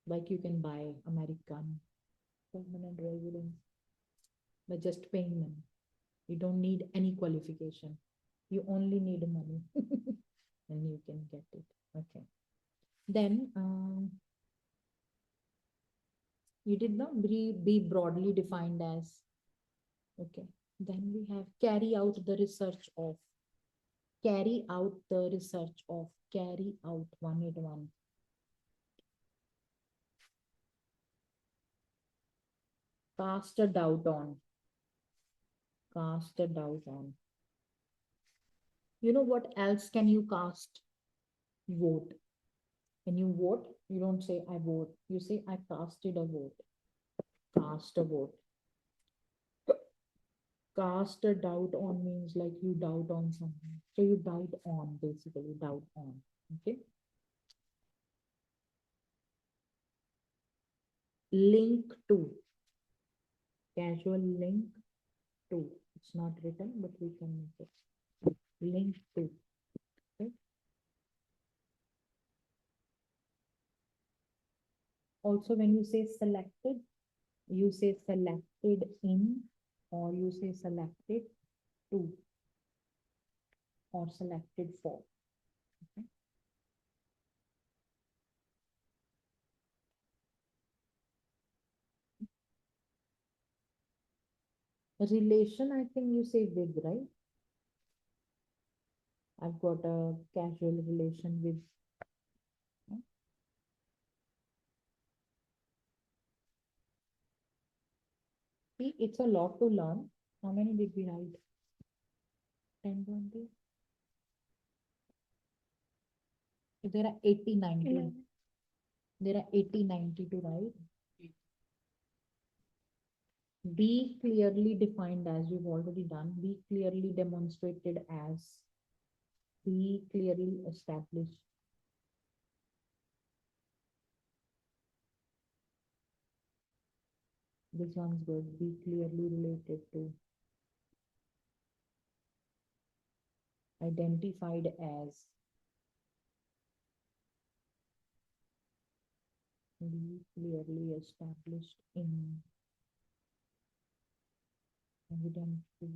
Speaker 1: Like, you can buy American permanent residence by just paying money. You don't need any qualification. You only need money and you can get it. Okay. Then you did not be broadly defined as, okay. Then we have carry out the research of, carry out the research of, carry out 181. Cast a doubt on, cast a doubt on. You know what else can you cast? Vote. When you vote, you don't say I vote. You say I casted a vote. Cast a vote. Cast a doubt on means like you doubt on something. So you doubt on, basically, doubt on. Okay. Link to. Casual link to. It's not written, but we can make it. Link to. Okay. Also, when you say selected, you say selected in, or you say selected to, or selected for. Okay. Relation, I think you say with, right? I've got a casual relation with. See, it's a lot to learn. How many did we write? 10, 20? There are 80, 90. There are 80, 90 to write. Be clearly defined as you've already done. Be clearly demonstrated as. Be clearly established. This one's good. Be clearly related to. Identified as. Be clearly established in. Evident to.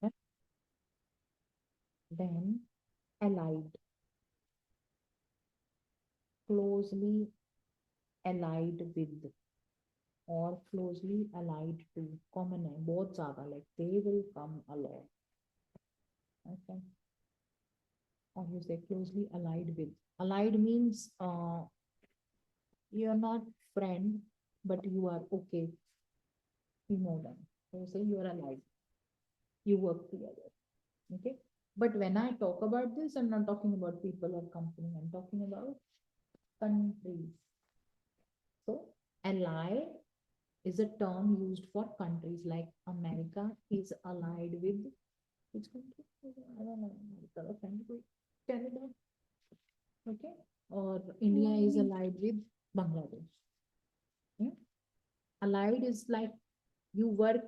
Speaker 1: Yeah. Then allied. Closely allied with or closely allied to. Common है बहुत ज़्यादा, like they will come along. Okay. Or you say closely allied with. Allied means you're not friend, but you are okay. You know them. So you say you are allied. You work together. Okay. But when I talk about this, I'm not talking about people or company. I'm talking about countries. So ally is a term used for countries, like America is allied with which country? I don't know. America or Canada. Okay. Or India is allied with Bangladesh. Yeah. Allied is like you work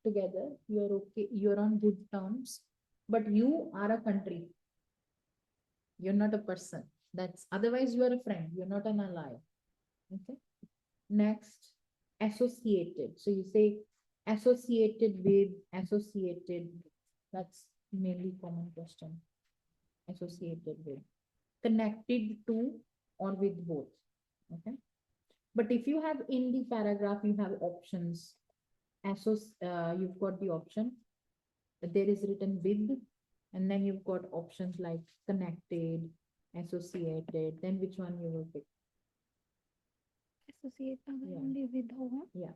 Speaker 1: together, you're okay, you're on good terms, but you are a country. You're not a person. That's otherwise you are a friend. You're not an ally. Okay. Next, associated. So you say associated with, associated. That's mainly common question. Associated with, connected to, or with both. Okay. But if you have in the paragraph, you have options. You've got the option. There is written with, and then you've got options like connected, associated. Then which one you will pick?
Speaker 2: Associate अगर
Speaker 1: Yeah.
Speaker 2: only with होगा.
Speaker 1: Yeah.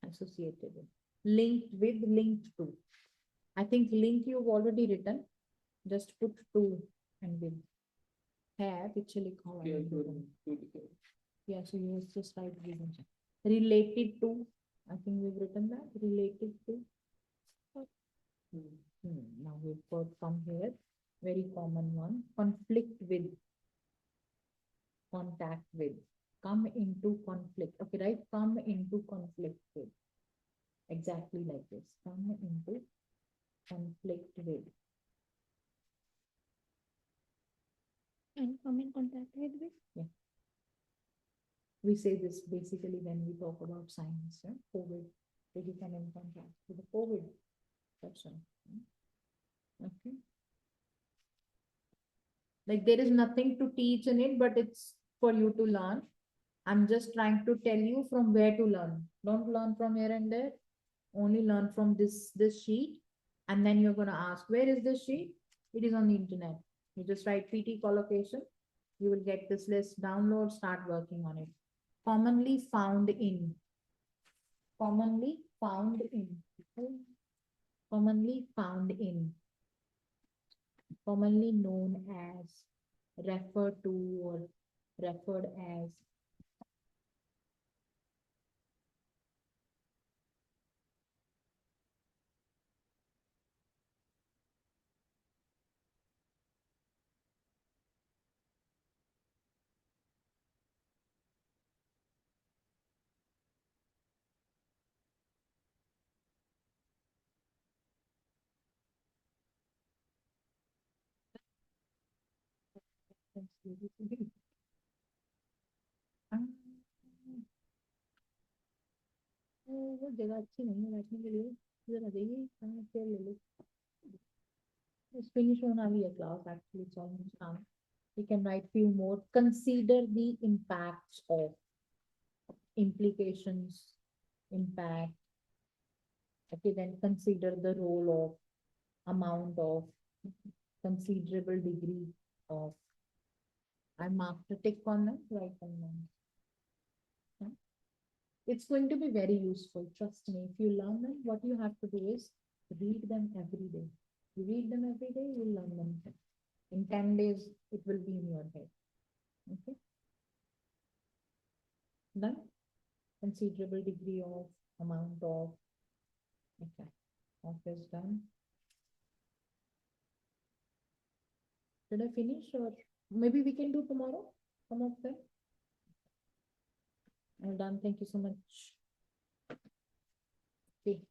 Speaker 1: Associated with. Linked with, linked to. I think link you've already written. Just put to and with. है पीछे लिखा हुआ है. Yeah, so you just write with. Related to. I think we've written that. Related to. Now we've got from here. Very common one. Conflict with. Contact with. Come into conflict. Okay, right? Come into conflict with. Exactly like this. Come into conflict with.
Speaker 2: And come in contact with.
Speaker 1: We say this basically when we talk about science, yeah? COVID. Did you come in contact with the COVID person? Okay. Like there is nothing to teach in it, but it's for you to learn. I'm just trying to tell you from where to learn. Don't learn from here and there. Only learn from this sheet. And then you're gonna ask, where is this sheet? It is on the internet. You just write PT collocation. You will get this list, download, start working on it. Commonly found in. Commonly found in. Commonly found in. Commonly known as. Referred to or referred as. वो जगह अच्छी नहीं है बैठने के लिए. इधर आ जाइए, चेयर ले लो. It's finished on our class actually. It's almost done. We can write few more. Consider the impacts of. Implications, impact. Okay, then consider the role of, amount of, considerable degree of. I marked a tick on them, write them down. Yeah. It's going to be very useful, trust me. If you learn them, what you have to do is read them every day. You read them every day, you'll learn them. In 10 days, it will be in your head. Okay. Done? Considerable degree of amount of. Okay. Office done. Should I finish or maybe we can do tomorrow? Some of them. I'm done. Thank you so much. Okay.